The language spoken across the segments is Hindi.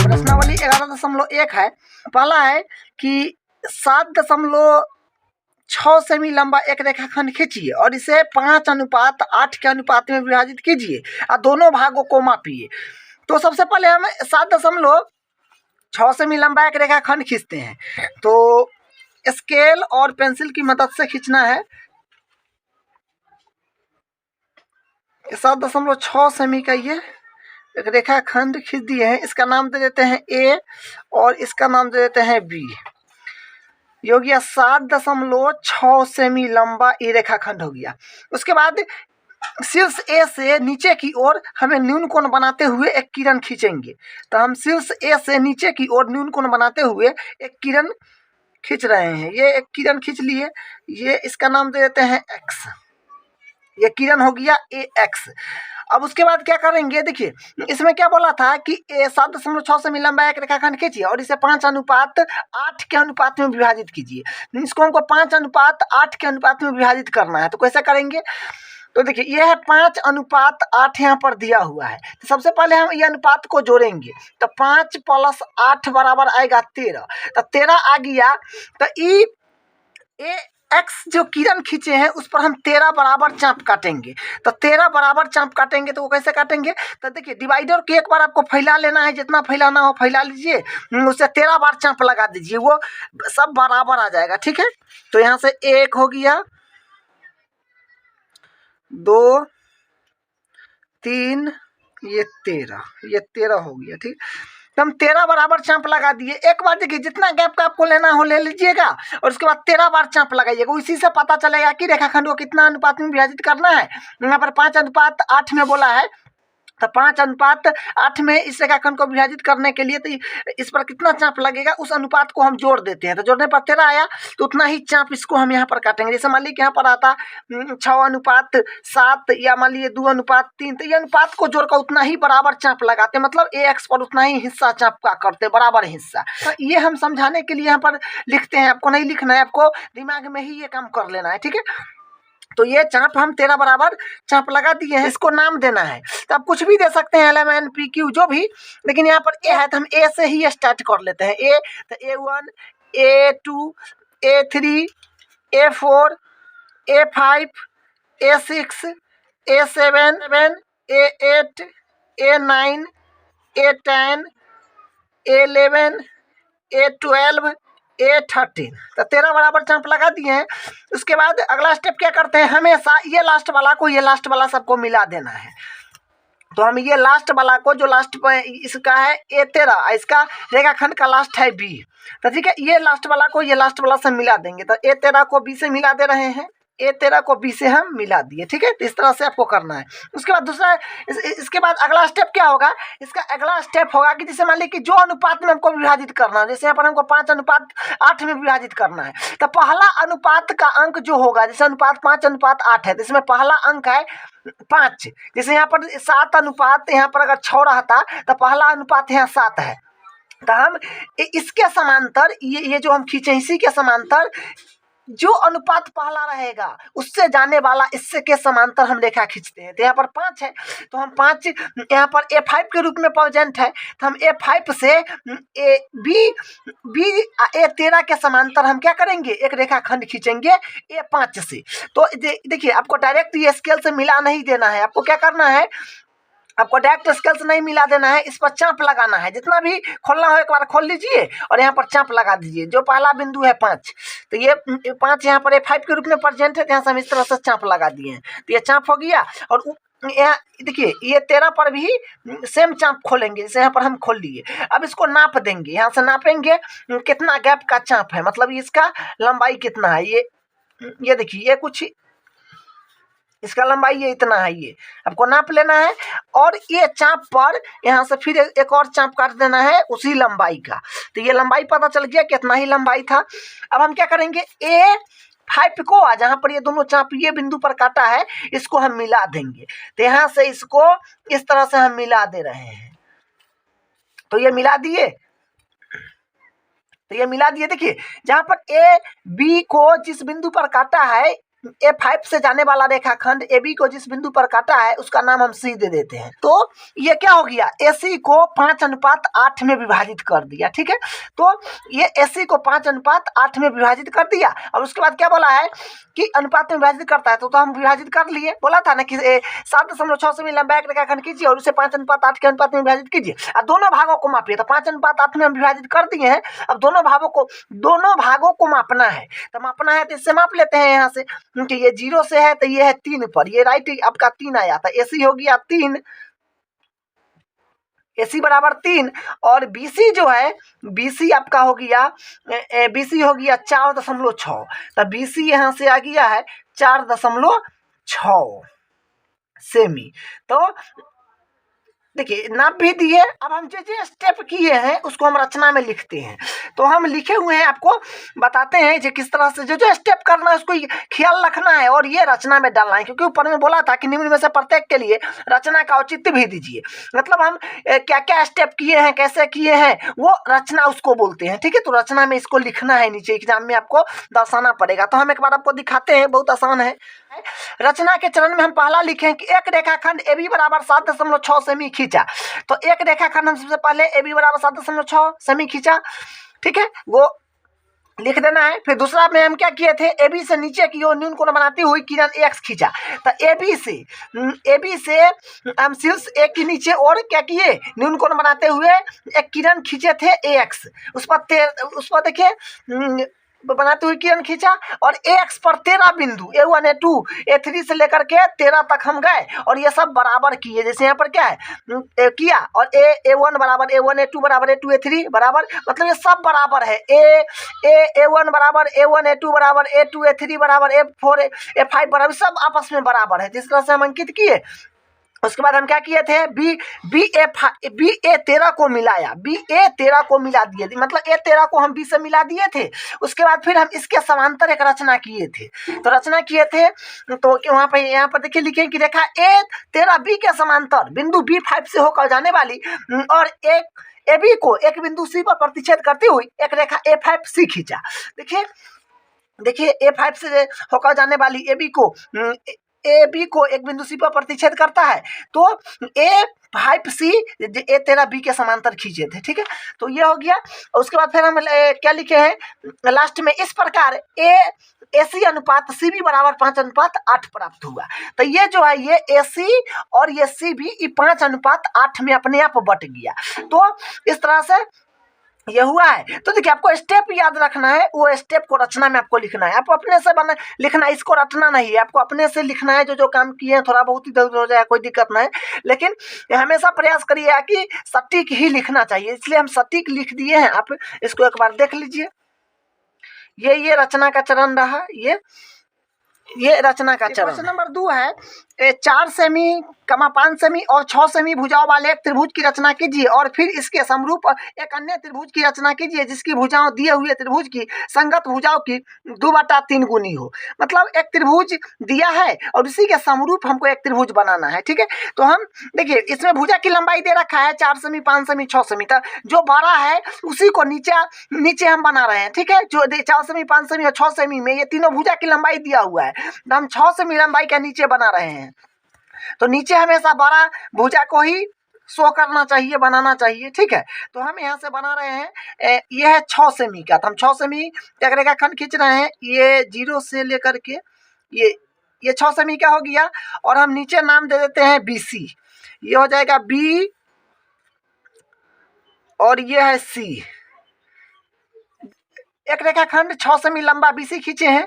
प्रश्नावली 11.1 है। पहला है कि 7.6 सेमी लंबा एक रेखाखंड खींचिए और इसे 5:8 के अनुपात में विभाजित कीजिए और दोनों भागों को मापिए। तो सबसे पहले हम 7.6 सेमी लंबा एक रेखाखंड खींचते हैं। तो स्केल और पेंसिल की मदद से खींचना है। 7.6 सेमी का ये एक रेखाखंड खींच दिए हैं। इसका नाम दे देते हैं ए और इसका नाम दे देते हैं बी। ये हो गया 7.6 सेमी लंबा ये रेखाखंड हो गया। उसके बाद शीर्ष ए से नीचे की ओर हमें न्यून कोण बनाते हुए एक किरण खींचेंगे। तो हम शीर्ष ए से नीचे की ओर न्यून कोण बनाते हुए एक किरण खींच रहे हैं। ये एक किरण खींच लिए। ये इसका नाम दे देते हैं एक्स। ये किरण हो गया ए एक्स। अब उसके बाद क्या करेंगे, देखिए इसमें क्या बोला था कि 7.6 सेमी लंबा एक रेखाखंड खींचिए और इसे 5:8 के अनुपात में विभाजित कीजिए। इसको हमको 5:8 के अनुपात में विभाजित करना है। तो कैसे करेंगे, तो देखिए ये है 5:8 यहाँ पर दिया हुआ है। तो सबसे पहले हम ये अनुपात को जोड़ेंगे। तो 5 + 8 बराबर आएगा 13। तो 13 आ गया। तो ए एक्स जो किरण खींचे हैं उस पर हम 13 बराबर चाप काटेंगे। तो 13 बराबर चाप काटेंगे तो वो कैसे काटेंगे, तो देखिए डिवाइडर के एक बार आपको फैला लेना है। जितना फैलाना हो फैला लीजिए, उससे 13 बार चाप लगा दीजिए, वो सब बराबर आ जाएगा। ठीक है। तो यहाँ से 1 हो गया, 2, 3, ये 13 हो गया। ठीक। तो हम 13 बराबर चाप लगा दिए। एक बार देखिए जितना गैप का आपको लेना हो ले लीजिएगा और उसके बाद 13 बार चाप लगाइएगा। उसी से पता चलेगा कि रेखाखंड को कितना अनुपात में विभाजित करना है। यहाँ पर 5:8 में बोला है। तो 5:8 में इस रेखाखंड को विभाजित करने के लिए तो इस पर कितना चाप लगेगा उस अनुपात को हम जोड़ देते हैं। तो जोड़ने पर 13 आया तो उतना ही चाप इसको हम यहाँ पर काटेंगे। जैसे मान लीजिए यहाँ पर आता 6:7 या मान लीजिए 2:3। तो ये अनुपात को जोड़कर उतना ही बराबर चाप लगाते हैं, मतलब ए एक्स पर उतना ही हिस्सा चाप का करते बराबर हिस्सा। तो ये हम समझाने के लिए यहाँ पर लिखते हैं। आपको नहीं लिखना है, आपको दिमाग में ही ये काम कर लेना है। ठीक है। तो ये चाप हम 13 बराबर चाप लगा दिए हैं। इसको नाम देना है। तो आप कुछ भी दे सकते हैं, LM, P, Q जो भी, लेकिन यहाँ पर ए है तो हम ए से ही स्टार्ट कर लेते हैं। ए तो A1, A2, A3, A4, A5, A6, A7, A8, A9, A10, A11, A12, A13। तो 13 बराबर चाप लगा दिए हैं। उसके बाद अगला स्टेप क्या करते हैं, हमेशा ये लास्ट वाला को ये लास्ट वाला सबको मिला देना है। तो हम ये लास्ट वाला को जो लास्ट पे इसका है A13, इसका रेखाखंड का लास्ट है B। तो ठीक है, ये लास्ट वाला को ये लास्ट वाला से मिला देंगे। तो A13 को B से मिला दे रहे हैं, A13 को B से हम मिला दिए। ठीक है। तो इस तरह से आपको करना है। उसके बाद दूसरा इसके बाद अगला स्टेप क्या होगा, इसका अगला स्टेप होगा कि जैसे मान लीजिए कि जो अनुपात में हमको विभाजित करना है, जैसे यहाँ पर हमको 5:8 में विभाजित करना है। तो पहला अनुपात का अंक जो होगा, जैसे अनुपात 5:8 है तो इसमें पहला अंक है 5। जैसे यहाँ पर 7 यहाँ पर अगर 6 रहता तो पहला अनुपात यहाँ 7 है। तो हम इसके समांतर ये जो हम खींचे इसी के समांतर जो अनुपात पहला रहेगा उससे जाने वाला इससे के समांतर हम रेखा खींचते हैं। तो यहाँ पर 5 है तो हम 5 यहाँ पर A5 के रूप में प्रेजेंट है। तो हम A5 से B A13 के समांतर हम क्या करेंगे, एक रेखाखंड खींचेंगे A5 से। तो देखिए आपको डायरेक्ट ये स्केल से मिला नहीं देना है। आपको क्या करना है, आपको डायरेक्ट स्केल से नहीं मिला देना है, इस पर चाप लगाना है। जितना भी खोलना हो एक बार खोल लीजिए और यहाँ पर चाप लगा दीजिए। जो पहला बिंदु है 5, तो ये 5 यहाँ पर A5 के रूप में प्रेजेंट है। यहाँ से हम इस तरह से चाप लगा दिए हैं। तो ये चाप हो गया। और यहाँ देखिए ये 13 पर भी सेम चाप खोलेंगे, जैसे यहाँ पर हम खोल लिए। अब इसको नाप देंगे, यहाँ से नापेंगे कितना गैप का चाप है, मतलब इसका लंबाई कितना है। ये देखिए ये कुछ इसका लंबाई ये इतना है, ये आपको नाप लेना है। और ये चाप पर यहाँ से फिर एक और चाप काट देना है उसी लंबाई का। तो ये लंबाई पता चल गया कितना ही लंबाई था। अब हम क्या करेंगे, A5 को जहाँ पर ये दोनों चाप ये बिंदु पर काटा है इसको हम मिला देंगे। तो यहाँ से इसको इस तरह से हम मिला दे रहे हैं। तो ये मिला दिए, देखिए जहाँ पर A B को जिस बिंदु पर काटा है A5 से जाने वाला रेखाखंड AB को जिस बिंदु पर काटा है उसका नाम हम C दे देते हैं। तो ये क्या हो गया, AC को 5:8 में विभाजित कर दिया। ठीक है, तो ये AC को 5:8 में विभाजित कर दिया। और उसके बाद क्या बोला है कि अनुपात में विभाजित करता है, तो हम विभाजित कर लिए। बोला था ना कि 7.6 सेमी लंबा एक रेखाखंड कीजिए और उसे 5:8 के अनुपात में विभाजित कीजिए और दोनों भागों को मापिए। तो 5:8 में हम विभाजित कर दिए हैं। अब दोनों भागों को मापना है, तो मापना है तो इससे माप लेते हैं यहाँ से, क्योंकि ये 0 से है तो ये है 3 पर, ये राइट आपका 3 आया था। AC हो गया 3, AC बराबर 3 और BC जो है, BC आपका हो गया, BC हो गया 4.6। तो BC यहाँ से आ गया है 4.6 सेमी। तो देखिए नाप भी दिए। अब हम जो स्टेप किए हैं उसको हम रचना में लिखते हैं। तो हम लिखे हुए हैं, आपको बताते हैं जो किस तरह से जो स्टेप करना है उसको ख्याल रखना है और ये रचना में डालना है, क्योंकि ऊपर में बोला था कि निम्न में से प्रत्येक के लिए रचना का औचित्य भी दीजिए। मतलब हम क्या क्या स्टेप किए हैं, कैसे किए हैं, वो रचना उसको बोलते हैं। ठीक है, तो रचना में इसको लिखना है, नीचे एग्जाम में आपको दर्शाना पड़ेगा। तो हम एक बार आपको दिखाते हैं, बहुत आसान है। रचना के चरण में हम पहला लिखें कि एक रेखाखंड AB बराबर 7.6 सेमी खींचा। तो एक रेखाखंड हम सबसे पहले AB बराबर 7.6 सेमी खींचा। ठीक है, वो लिख देना है। फिर दूसरा में हम क्या किए थे, AB से नीचे की ओर न्यून कोण बनाती हुई किरण AX खींचा। तो AB से हम शीर्ष एक के नीचे और क्या किए, न्यून कोण बनाते हुए एक किरण खींचे थे AX। उस पर देखिए बनाते हुए किरण खींचा और AX पर 13 बिंदु A1 A2 A3 से लेकर के 13 तक हम गए और ये सब बराबर किए। जैसे यहाँ पर क्या है किया और A1 बराबर A1 A2 बराबर A2 A3 बराबर, मतलब ये सब बराबर है। A1 बराबर A1 A2 बराबर A2 A3 बराबर A4 A5 बराबर, सब आपस में बराबर है। जिस तरह से हम अंकित किए, उसके बाद हम क्या किए थे, A13 को मिलाया, A13 को मिला दिए, मतलब A13 को हम B से मिला दिए थे। उसके बाद फिर हम इसके समांतर एक रचना किए थे। तो रचना किए थे तो वहाँ पर यहाँ पर देखिए लिखे कि रेखा A13 B के समांतर बिंदु B5 से होकर जाने वाली और एक AB को एक बिंदु C पर प्रतिच्छेद करती हुई एक रेखा A5C खींचा। देखिए A5 से होकर जाने वाली AB को एक बिंदु C पर प्रतिच्छेद करता है। तो A5C A13B के समांतर खींचे थे। ठीक है, तो ये हो गया। और उसके बाद फिर हम क्या लिखे हैं लास्ट में, इस प्रकार AC अनुपात CB बराबर 5:8 प्राप्त हुआ। तो ये जो है ये AC और ये CB 5:8 में अपने आप बट गया। तो इस तरह से ये हुआ है। तो देखिए आपको स्टेप याद रखना है, वो स्टेप को रचना में आपको लिखना है। आपको अपने से लिखना है, इसको रटना नहीं है, आपको अपने से लिखना है। जो काम किए हैं थोड़ा बहुत इधर उधर हो जाए कोई दिक्कत नहीं, लेकिन हमेशा प्रयास करिए कि सटीक ही लिखना चाहिए। इसलिए हम सटीक लिख दिए हैं। आप इसको एक बार देख लीजिए। ये रचना का चरण रहा, ये रचना का चरण। क्वेश्चन नंबर 2 है 4 सेमी 5 सेमी और 6 सेमी भुजाओं वाले एक त्रिभुज की रचना कीजिए और फिर इसके समरूप एक अन्य त्रिभुज की रचना कीजिए जिसकी भुजाओं दिए हुए त्रिभुज की संगत भुजाओं की 2/3 गुनी हो। मतलब एक त्रिभुज दिया है और उसी के समरूप हमको एक त्रिभुज बनाना है। ठीक है, तो हम देखिए इसमें भुजा की लंबाई दे रखा है 4 सेमी 5 सेमी 6 सेमी। तो जो बड़ा है उसी को नीचे हम बना रहे हैं। ठीक है, जो 4 सेमी 5 सेमी और 6 सेमी में ये तीनों भुजा की लंबाई दिया हुआ है, तो हम 6 सेमी लंबाई का नीचे बना रहे हैं। तो नीचे हमेशा बड़ा भुजा को ही शो करना चाहिए, बनाना चाहिए। ठीक है, तो हम यहाँ से बना रहे हैं, ये है 6 सेमी का। तो हम 6 सेमी एक रेखाखंड खींच रहे हैं, ये 0 से लेकर के ये 6 सेमी का हो गया और हम नीचे नाम दे देते हैं BC। ये हो जाएगा B और ये है C। एक रेखाखंड 6 सेमी लंबा BC खींचे हैं।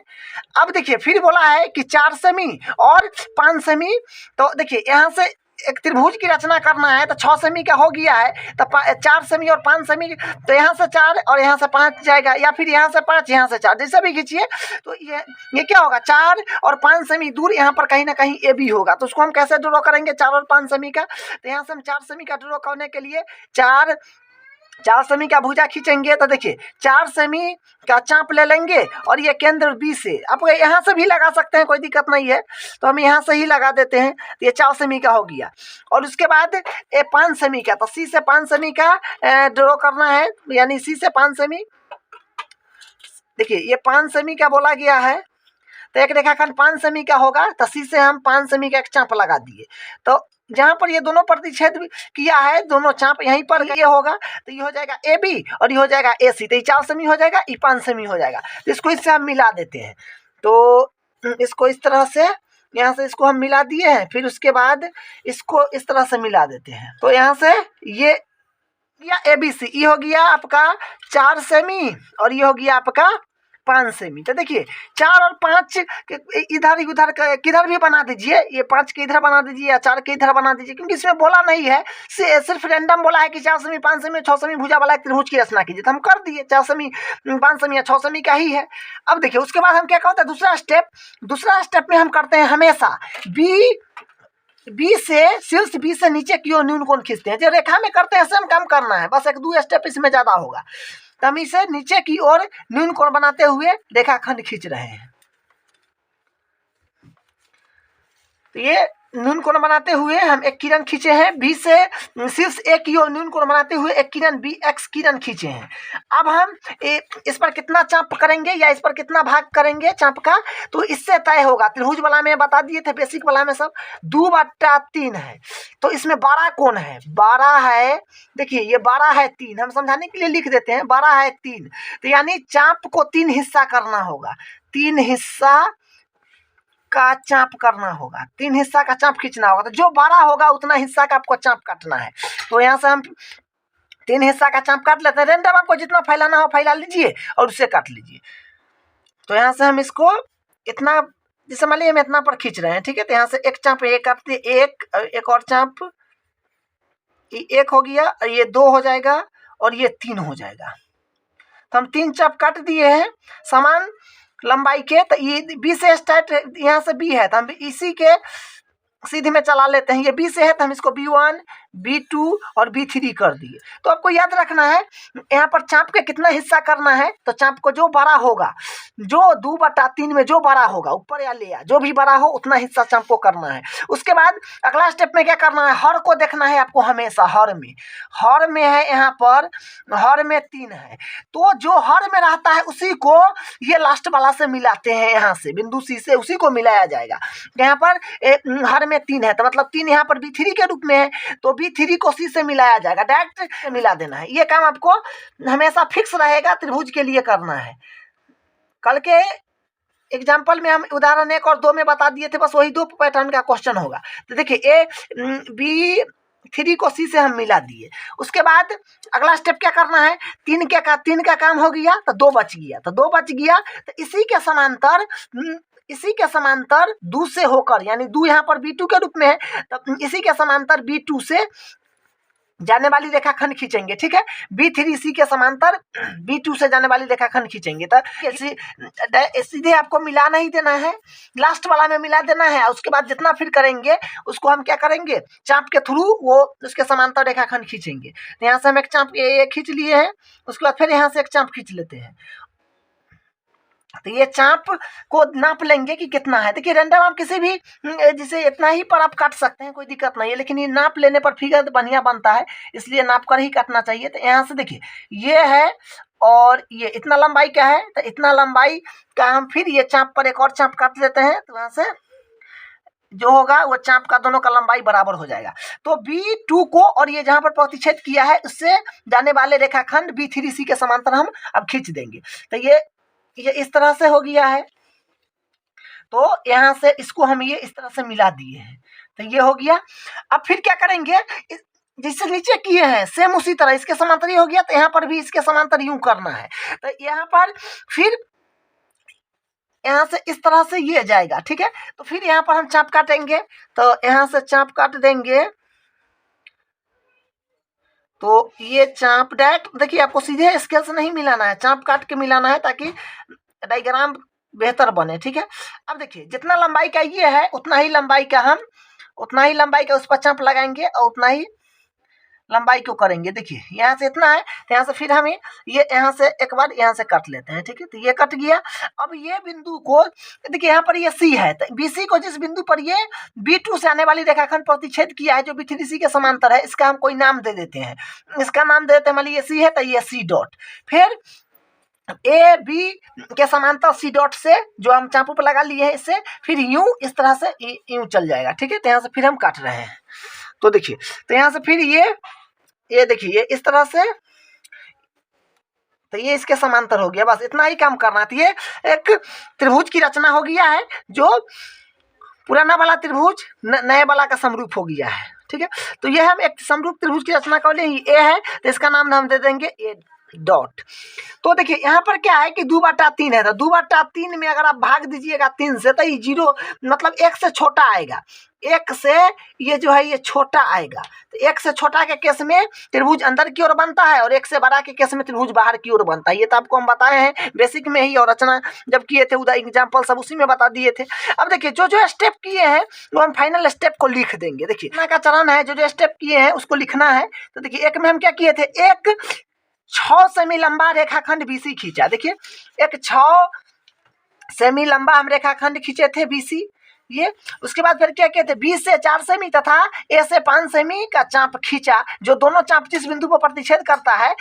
अब देखिए फिर बोला है कि 4 सेमी और 5 सेमी। तो देखिए यहाँ से एक त्रिभुज की रचना करना है, तो 6 सेमी का हो गया है, तो 4 सेमी और 5 सेमी, तो यहाँ से 4 और यहाँ से 5 जाएगा, या फिर यहाँ से 5 यहाँ से 4, जैसे भी खींचिए। तो ये क्या होगा, 4 और 5 सेमी दूर यहाँ पर कहीं ना कहीं AB होगा। तो उसको हम कैसे ड्रॉ करेंगे 4 और 5 सेमी का। तो यहाँ से हम 4 सेमी का ड्रॉ करने के लिए 4 सेमी का भुजा खींचेंगे। तो देखिए 4 सेमी का चाप ले लेंगे और ये केंद्र B से, आप यहाँ से भी लगा सकते हैं, कोई दिक्कत नहीं है। तो हम यहाँ से ही लगा देते हैं। तो ये 4 सेमी का हो गया और उसके बाद ये 5 सेमी का, तो C से 5 सेमी का ड्रॉ करना है, यानी C से 5 सेमी। देखिए ये 5 सेमी का बोला गया है, तो एक रेखाखंड 5 सेमी का होगा, तो सी से हम 5 सेमी का एक चाप लगा दिए। तो जहाँ पर ये दोनों प्रतिच्छेद किया है, दोनों चाप यहीं पर ये होगा, तो ये हो जाएगा ए बी और ये हो जाएगा ए सी। तो ये 4 सेमी हो जाएगा, ये 5 सेमी हो जाएगा। तो इसको इससे हम मिला देते हैं। तो इसको इस तरह से यहाँ से इसको हम मिला दिए हैं, फिर उसके बाद इसको इस तरह से मिला देते हैं। तो यहाँ से ये या ए बी सी, ये हो गया आपका 4 सेमी और ये हो गया आपका 5 सेमी। तो देखिए 4 और 5 इधर उधर किधर भी बना दीजिए, ये 5 के इधर बना दीजिए या 4 के इधर बना दीजिए, क्योंकि इसमें बोला नहीं है, सिर्फ रैंडम बोला है कि 4 सेमी 5 सेमी 6 सेमी भुजा वाला एक त्रिभुज की रचना कीजिए। तो हम कर दिए 4 सेमी 5 सेमी या 6 सेमी का ही है। अब देखिए उसके बाद हम क्या करते हैं, दूसरा स्टेप में हम करते हैं हमेशा बी से शीर्ष बी से नीचे की ओर न्यून कोण खींचते हैं। जो रेखा में करते हैं सेम काम करना है, बस 1-2 स्टेप इसमें ज्यादा होगा। तो हम इसे नीचे की ओर न्यून कोण बनाते हुए रेखाखंड खींच रहे हैं। तो ये न्यून कोण बनाते हुए हम एक किरण खींचे हैं, बी से शीर्ष ए की ओर न्यून कोण बनाते हुए एक किरण बी एक्स किरण खींचे हैं। अब हम इस पर कितना चाप करेंगे या इस पर कितना भाग करेंगे चाप का, तो इससे तय होगा। त्रिभुज वाला में बता दिए थे, बेसिक वाला में सब 2/3 है। तो इसमें 12 कोण है, 12 है, देखिए ये 12 है 3, हम समझाने के लिए लिख देते हैं 12 है 3। तो यानी चाप को 3 हिस्सा करना होगा, 3 हिस्सा का चाप करना होगा, 3 हिस्सा का चाप खींचना होगा। तो जो 12 होगा उतना हिस्सा का आपको चाप काटना है। तो यहाँ से हम 3 हिस्सा का चाप काट लेते हैं। रैंडम आपको जितना फैलाना हो फैला लीजिए और उससे काट लीजिए। तो यहाँ से हम इसको इतना, जैसे मान लीजिए हम इतना पर खींच रहे हैं, ठीक है। तो यहाँ से एक चाप ये काटते, एक और चाप, ये 1 हो गया और ये 2 हो जाएगा और ये 3 हो जाएगा। तो हम 3 चाप काट दिए हैं समान लंबाई के। तो ये बी से स्टार्ट, यहाँ से बी है तो हम इसी के सीधी में चला लेते हैं। ये बी से है तो हम इसको B1 B2 और B3 कर दिए। तो आपको याद रखना है यहाँ पर चाप के कितना हिस्सा करना है। तो चाप को जो बड़ा होगा, जो 2/3 में जो बड़ा होगा, ऊपर या ले जो भी बड़ा हो उतना हिस्सा चाप को करना है। उसके बाद अगला स्टेप में क्या करना है, हर को देखना है आपको हमेशा। हर में है, यहाँ पर हर में 3 है, तो जो हर में रहता है उसी को ये लास्ट वाला से मिलाते हैं। यहाँ से बिंदु सी से उसी को मिलाया जाएगा। यहाँ पर हर में 3 है तो मतलब 3 यहाँ पर B3 के रूप में है, तो B3 को सी से मिलाया जाएगा, डायरेक्ट मिला देना है। ये काम आपको हमेशा फिक्स रहेगा, त्रिभुज के लिए करना है। कल के एग्जाम्पल में हम उदाहरण 1 और 2 में बता दिए थे, बस वही 2 पैटर्न का क्वेश्चन होगा। तो देखिए B3 को सी से हम मिला दिए। उसके बाद अगला स्टेप क्या करना है, 3 का काम हो गया तो 2 बच गया। तो इसी के समांतर 2 से होकर, यानी 2 यहाँ पर B2 के रूप में है, तो इसी के समांतर B2 से जाने वाली रेखाखंड खींचेंगे, ठीक है। B3 सी के समांतर B2 से जाने वाली रेखाखंड खींचेंगे। तो सीधे आपको मिला नहीं देना है, लास्ट वाला में मिला देना है। उसके बाद जितना फिर करेंगे उसको हम क्या करेंगे, चाप के थ्रू वो उसके समांतर रेखाखंड खींचेंगे। तो यहाँ से हम एक चाप ये खींच लिए हैं, उसके बाद फिर यहाँ से एक चाप खींच लेते हैं। तो ये चाप को नाप लेंगे कि कितना है। देखिए रैंडम आप किसी भी जिसे इतना ही पर आप काट सकते हैं, कोई दिक्कत नहीं है, लेकिन ये नाप लेने पर फिगर बढ़िया बनता है, इसलिए नाप कर ही काटना चाहिए। तो यहाँ से देखिए ये है और ये इतना लंबाई का है, तो इतना लंबाई का हम फिर ये चाप पर एक और चाप काट लेते हैं। तो वहाँ से जो होगा वो चाप का दोनों का लंबाई बराबर हो जाएगा। तो B2 को और ये जहाँ पर प्रतिच्छेद किया है उससे जाने वाले रेखाखंड B3C के समांतर हम अब खींच देंगे। तो ये इस तरह से हो गया है। तो यहाँ से इसको हम ये इस तरह से मिला दिए हैं, तो ये हो गया। अब फिर क्या करेंगे, जिससे नीचे किए हैं सेम उसी तरह इसके समांतर ही हो गया, तो यहाँ पर भी इसके समांतर यूं करना है। तो यहाँ पर फिर यहाँ से इस तरह से ये जाएगा, ठीक है। तो फिर यहाँ पर हम चाप काटेंगे, तो यहाँ से चाप काट देंगे। तो ये चाप डायरेक्ट देखिए आपको सीधे स्केल से नहीं मिलाना है, चाप काट के मिलाना है ताकि डायग्राम बेहतर बने, ठीक है। अब देखिए जितना लंबाई का ये है उतना ही लंबाई का उस पर चाप लगाएंगे और उतना ही लंबाई को करेंगे। देखिए यहाँ से इतना है, तो यहाँ से फिर हम ये यहाँ से एक बार यहाँ से काट लेते हैं, ठीक है। तो ये कट गया। अब ये बिंदु को देखिए यहाँ पर ये सी है, तो BC को जिस बिंदु पर ये B2 से आने वाली रेखाखंड प्रतिच्छेद किया है जो B3C के समांतर है, इसका हम कोई नाम दे देते हैं। इसका नाम दे देते हैं, मान लीजिए C है तो ये C डॉट। फिर ए बी के समांतर सी डॉट से जो हम चापू पर लगा लिए हैं इससे फिर यूं इस तरह से यूं चल जाएगा। ठीक है, तो यहाँ से फिर हम काट रहे हैं। तो देखिए, तो यहाँ से फिर ये देखिए ये इस तरह से, तो ये इसके समांतर हो गया। बस इतना ही काम करना था। ये एक त्रिभुज की रचना हो गया है जो पुराना वाला त्रिभुज नए वाला का समरूप हो गया है। ठीक है, तो ये हम एक समरूप त्रिभुज की रचना कर लिए। ए है तो इसका नाम हम दे देंगे ए डॉट। तो देखिए यहाँ पर क्या है कि 2/3 है, तो 2/3 में अगर आप भाग दीजिएगा 3 से तो ये 0 मतलब 1 से छोटा आएगा। 1 से ये जो है ये छोटा आएगा। तो 1 से छोटा के केस में त्रिभुज अंदर की ओर बनता है और 1 से बड़ा के केस में त्रिभुज बाहर की ओर बनता है। ये तो आपको हम बताए हैं बेसिक में ही, और रचना जब किए थे उधर एग्जाम्पल सब उसी में बता दिए थे। अब देखिए जो जो स्टेप किए हैं वो हम फाइनल स्टेप को लिख देंगे। देखिए रचना का चरण है, जो जो स्टेप किए हैं उसको लिखना है। तो देखिए एक में हम क्या किए थे, एक 6 सेमी लंबा रेखाखंड बीसी खींचा। देखिए एक 6 सेमी लंबा हम रेखाखंड खींचे थे बीसी ये। उसके बाद फिर क्या किए थे, 20 से 4 सेमी तथा ए से 5 सेमी का चाप खींचा। जो दोनों चाप जिस बिंदु पर प्रतिच्छेद करता है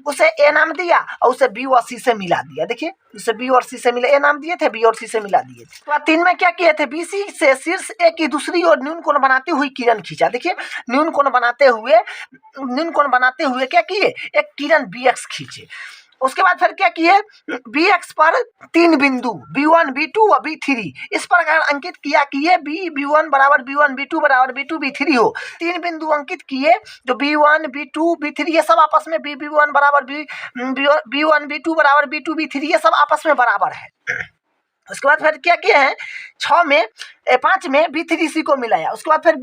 उसे ए नाम दिया और उसे बी और सी से मिला दिया। देखिए उसे बी और सी से मिला, ए नाम दिए थे, बी और सी से मिला दिए थे। तो 3 में क्या किए थे, बीसी से शीर्ष ए की दूसरी ओर न्यून कोण बनाते हुए किरण खींचा। देखिए न्यून कोण बनाते हुए क्या किए, एक किरण बी एक्स खींचे। उसके बाद फिर क्या किए, बी एक्स पर 3 बिंदु B1 B2 और B3 इस प्रकार अंकित किया कि ये B1 बराबर B1 B2 बराबर B2 B3 हो। 3 बिंदु अंकित किए जो B1 B2 B3 ये सब आपस में B1 बराबर B1 B2 बराबर B2 B3 ये सब आपस में बराबर है। उसके बाद फिर क्या किए हैं, 5 में B3C को मिलाया। उसके बाद फिर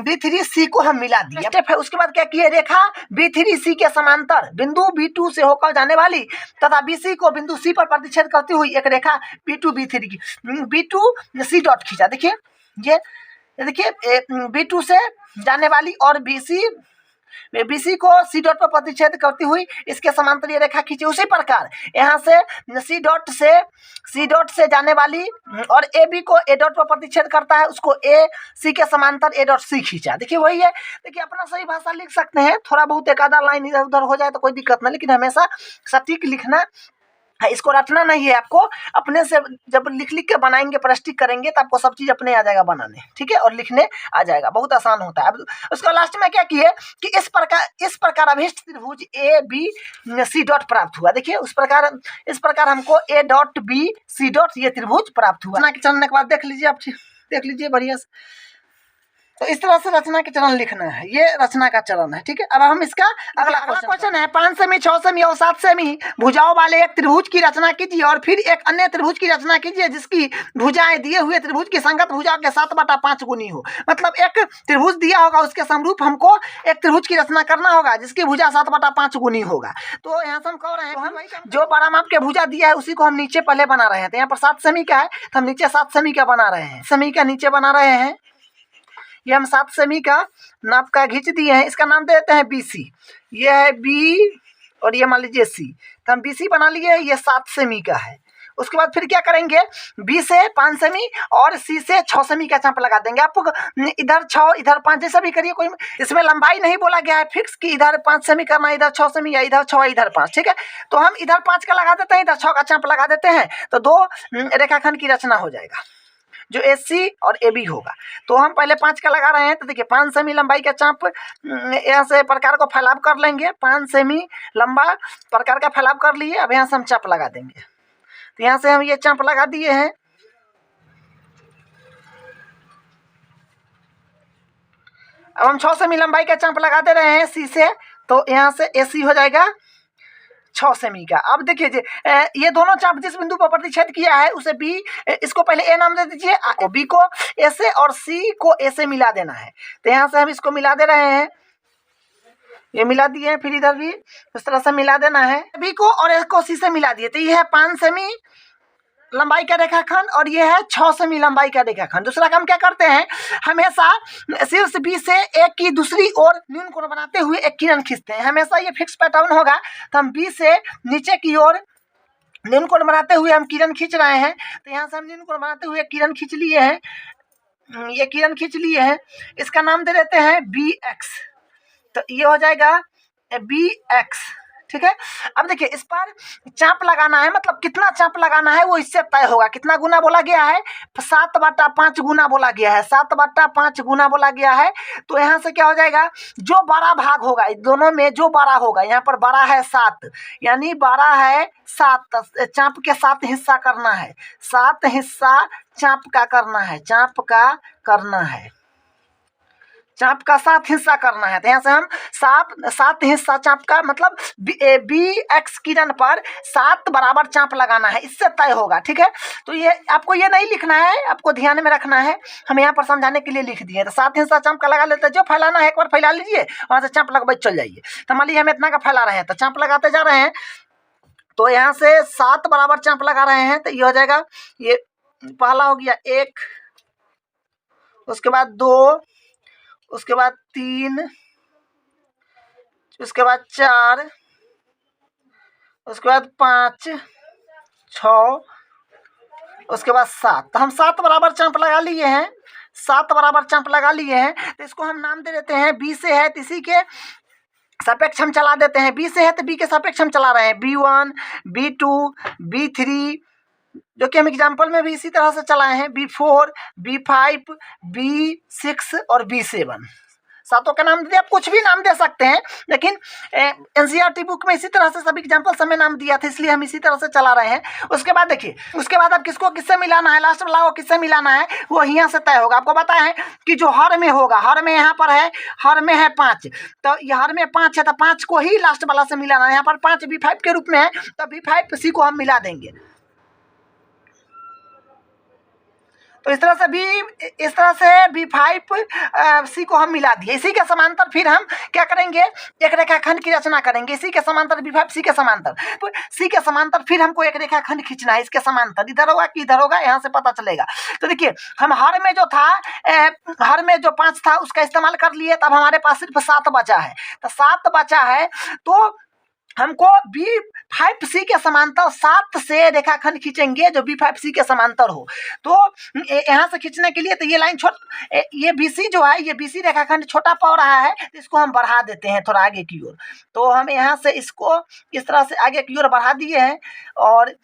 B3C को हम मिला दिया। स्टेप है। उसके बाद क्या किए, रेखा B3C के समांतर बिंदु B2 से होकर जाने वाली तथा BC को बिंदु C पर प्रतिच्छेद करती हुई एक रेखा B2 B3 की B2C डॉट खींचा। देखिए ये देखिए B2 से जाने वाली और BC को C डॉट पर प्रतिच्छेद करती हुई इसके समांतर ये रेखा खींची। उसी प्रकार यहाँ से C डॉट से जाने वाली और AB को A डॉट पर प्रतिच्छेद करता है, उसको AC के समांतर A डॉट C खींचा। देखिए वही है। देखिए अपना सही भाषा लिख सकते हैं, थोड़ा बहुत एक आधा लाइन इधर उधर हो जाए तो कोई दिक्कत नहीं, लेकिन हमेशा सटीक लिखना है, इसको रटना नहीं है। आपको अपने से जब लिख के बनाएंगे, प्रैक्टिस करेंगे तो आपको सब चीज़ अपने आ जाएगा बनाने, ठीक है, और लिखने आ जाएगा, बहुत आसान होता है। अब उसका लास्ट में क्या किए कि इस प्रकार अभिष्ट त्रिभुज ABC डॉट प्राप्त हुआ। देखिए इस प्रकार हमको A.B.C डॉट ये त्रिभुज प्राप्त हुआ। रचना के चरण के बाद देख लीजिए बढ़िया से। तो इस तरह से रचना के चरण लिखना है, ये रचना का चरण है। ठीक है, अब हम इसका अगला क्वेश्चन है, 5 सेमी 6 सेमी और 7 सेमी भुजाओं वाले एक त्रिभुज की रचना कीजिए और फिर एक अन्य त्रिभुज की रचना कीजिए जिसकी भुजाएं दिए हुए त्रिभुज की संगत भुजाओं के 7/5 गुनी हो। मतलब एक त्रिभुज दिया होगा, उसके समरूप हमको एक त्रिभुज की रचना करना होगा जिसकी भुजा 7/5 गुनी होगा। तो यहाँ से हम कह रहे हैं, हम जो बड़ा माप के भुजा दिया है उसी को हम नीचे पहले बना रहे हैं। तो यहाँ पर 7 सेमी का है तो हम नीचे 7 सेमी का बना रहे हैं, सेमी का नीचे बना रहे हैं। ये हम 7 सेमी का नाप का खींच दिए हैं, इसका नाम देते हैं BC। ये है B और ये मान लीजिए C, तो हम BC बना लिए, ये 7 सेमी का है। उसके बाद फिर क्या करेंगे, B से 5 सेमी और C से 6 सेमी का चाप लगा देंगे। आपको इधर 6 इधर 5 जैसा भी करिए, कोई इसमें लंबाई नहीं बोला गया है फिक्स कि इधर 5 सेमी करना, इधर 6 सेमी या इधर 6 इधर 5। ठीक है, तो हम इधर 5 का लगा देते हैं, इधर 6 का चाप लगा देते हैं, तो 2 रेखाखंड की रचना हो जाएगा जो AC और AB होगा। तो हम पहले 5 का लगा रहे हैं। तो देखिए 5 सेमी लंबाई का चाप यहाँ से प्रकार को फैलाव कर लेंगे, 5 सेमी लंबा प्रकार का फैलाव कर लिए। अब यहाँ से हम चाप लगा देंगे। तो यहाँ से हम ये चाप लगा दिए हैं। अब हम 6 सेमी लंबाई का चाप लगा दे रहे हैं C से, तो यहाँ से AC हो जाएगा 6 सेमी का। अब देखिए ये दोनों चाप जिस बिंदु पर प्रतिच्छेद किया है उसे B, इसको पहले A नाम दे दीजिए, B को A से और C को A से मिला देना है। तो यहाँ से हम इसको मिला दे रहे हैं, ये मिला दिए हैं, फिर इधर भी इस तरह से मिला देना है। B को और A को C से मिला दिए। तो ये है 5 सेमी लंबाई का रेखाखंड और ये है 6 सेमी लंबाई का रेखाखंड। दूसरा काम क्या करते हैं, हमेशा शीर्ष B से A की दूसरी ओर न्यून कोण बनाते हुए एक किरण खींचते हैं। हमेशा ये फिक्स पैटर्न होगा। तो हम B से नीचे की ओर न्यून कोण बनाते हुए हम किरण खींच रहे हैं। तो यहाँ से हम न्यून कोण बनाते हुए किरण खींच लिए हैं, ये किरण खींच लिए हैं। इसका नाम दे देते हैं BX। तो ये हो जाएगा BX। ठीक है। अब देखिए इस पर चाप लगाना है, मतलब कितना चाप लगाना है वो इससे तय होगा। कितना गुना बोला गया है? 7/5 गुना बोला गया है, 7/5 गुना बोला गया है। तो यहाँ से क्या हो जाएगा, जो बड़ा भाग होगा इन दोनों में, जो बड़ा होगा, यहाँ पर बड़ा है 7, यानी बड़ा है 7, चाप के 7 हिस्सा करना है, 7 हिस्सा चाप का करना है, चाप का करना है, चाप का 7 हिस्सा करना है। तो यहाँ से हम 7 हिस्सा चाप का, मतलब बी एक्स किरण पर 7 बराबर चाप लगाना है, इससे तय होगा। ठीक है, तो ये आपको ये नहीं लिखना है, आपको ध्यान में रखना है, हम यहाँ पर समझाने के लिए लिख दिए। तो 7 हिस्सा चाप का लगा लेते हैं, जो फैलाना है एक बार फैला लीजिए, वहाँ से चाप लगवाई चल जाइए। तो मान लीजिए हम इतना का फैला रहे हैं, तो चाप लगाते जा रहे हैं, तो यहाँ से 7 बराबर चाप लगा रहे हैं, तो ये हो जाएगा, ये पहला हो गया 1, उसके बाद 2, उसके बाद 3, उसके बाद 4, उसके बाद 5, 6, उसके बाद 7। तो हम 7 बराबर चाप लगा लिए हैं, 7 बराबर चाप लगा लिए हैं। तो इसको हम नाम दे देते हैं, बी से है तो इसी के सापेक्ष हम चला देते हैं, बी से है तो बी के सापेक्ष हम चला रहे हैं, B1, B2, B3, जो कि हम एग्जाम्पल में भी इसी तरह से चलाए हैं, B4, B5, B6 और B7। सातों का नाम दिया, आप कुछ भी नाम दे सकते हैं, लेकिन एनसीईआरटी बुक में इसी तरह से सभी एग्जाम्पल हमें नाम दिया था, इसलिए हम इसी तरह से चला रहे हैं। उसके बाद देखिए, उसके बाद अब किसको किससे मिलाना है, लास्ट वाला को किससे मिलाना है वो यहाँ से तय होगा। आपको पता है कि जो हर में होगा, हर में यहाँ पर है, हर में है 5, तो ये हर में 5 है, तो 5 को ही लास्ट वाला से मिलाना है। यहाँ पर 5 B5 के रूप में है, तो B5 C को हम मिला देंगे। तो इस तरह से B5 C को हम मिला दिए। इसी के समांतर फिर हम क्या करेंगे, एक रेखाखंड की रचना करेंगे। इसी के समांतर B5 C के समांतर, C के समांतर फिर हमको एक रेखाखंड खींचना है, इसके समांतर, इधर होगा कि इधर होगा, यहाँ से पता चलेगा। तो देखिए हम हर में जो था, हर में जो 5 था उसका इस्तेमाल कर लिए, तब हमारे पास सिर्फ 7 बचा है। तो 7 बचा है, तो हमको B5C के समांतर 7 से रेखाखंड खींचेंगे जो B5C के समांतर हो। तो यहाँ से खींचने के लिए, तो ये लाइन ये BC जो है, ये BC रेखाखंड छोटा पड़ रहा है, तो इसको हम बढ़ा देते हैं थोड़ा आगे की ओर। तो हम यहाँ से इसको इस तरह से आगे की ओर बढ़ा दिए हैं और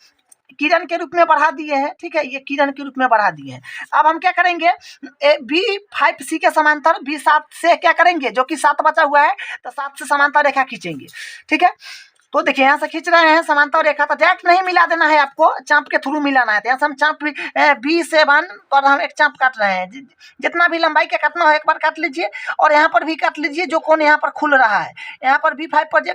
किरण के रूप में बढ़ा दिए हैं। ठीक है, ये किरण के रूप में बढ़ा दिए हैं। अब हम क्या करेंगे, B5C के समांतर B7 से क्या करेंगे, जो कि 7 बचा हुआ है, तो 7 से समांतर रेखा खींचेंगे। ठीक है, तो देखिए यहाँ से खींच रहे हैं समांतर रेखा, तो डायरेक्ट नहीं मिला देना है, आपको चाप के थ्रू मिलाना है। तो यहाँ से हम चाप B7 पर हम एक चाप काट रहे हैं, जितना भी लंबाई का काटना हो एक बार काट लीजिए, और यहाँ पर भी काट लीजिए जो कोण यहाँ पर खुल रहा है। यहाँ पर B5 पर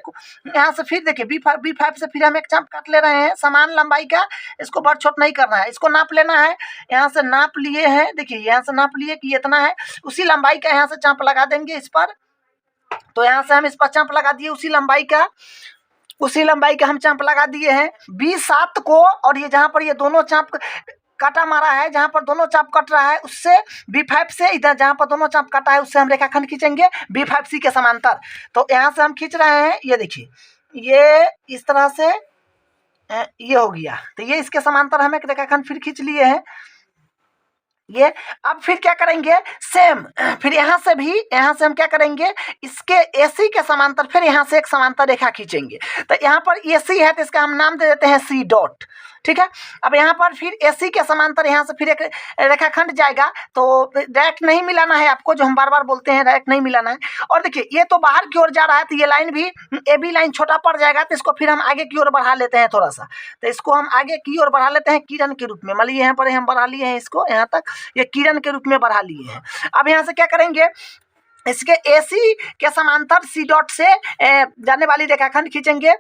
यहाँ से फिर देखिए B5 से फिर हम एक चाप काट ले रहे हैं समान लंबाई का। इसको बढ़ छोट नहीं करना है, इसको नाप लेना है। यहाँ से नाप लिए हैं, देखिए यहाँ से नाप लिए कि इतना है, उसी लंबाई का यहाँ से चाप लगा देंगे इस पर। तो यहाँ से हम इस पर चाप लगा दिए, उसी लंबाई का हम चाप लगा दिए हैं B7 को। और ये जहाँ पर ये दोनों चाप काटा मारा है, जहाँ पर दोनों चाप कट रहा है, उससे B5 से इधर जहाँ पर दोनों चाप काटा है उससे हम रेखाखंड खींचेंगे B5C के समांतर। तो यहाँ से हम खींच रहे हैं, ये देखिए ये इस तरह से ये हो गया। तो ये इसके समांतर हम एक रेखाखंड फिर खींच लिए हैं ये। अब फिर क्या करेंगे, सेम फिर यहाँ से हम क्या करेंगे, इसके AC के समांतर फिर यहाँ से एक समांतर रेखा खींचेंगे। तो यहाँ पर AC है, तो इसका हम नाम दे देते हैं C डॉट। ठीक है, अब यहाँ पर फिर AC के समांतर यहाँ से फिर एक रेखाखंड जाएगा। तो डायरेक्ट नहीं मिलाना है आपको, जो हम बार बार बोलते हैं, डायरेक्ट नहीं मिलाना है। और देखिए ये तो बाहर की ओर जा रहा है, तो ये लाइन भी AB लाइन छोटा पड़ जाएगा, तो इसको फिर हम आगे की ओर बढ़ा लेते हैं थोड़ा सा। तो इसको हम आगे की ओर बढ़ा लेते हैं किरण के रूप में। मान लीजिए यहाँ पर हम बढ़ा लिए हैं इसको, यहाँ तक ये किरण के रूप में बढ़ा लिए हैं। अब यहाँ से क्या करेंगे, इसके AC के समांतर C डॉट से जाने वाली रेखाखंड खींचेंगे।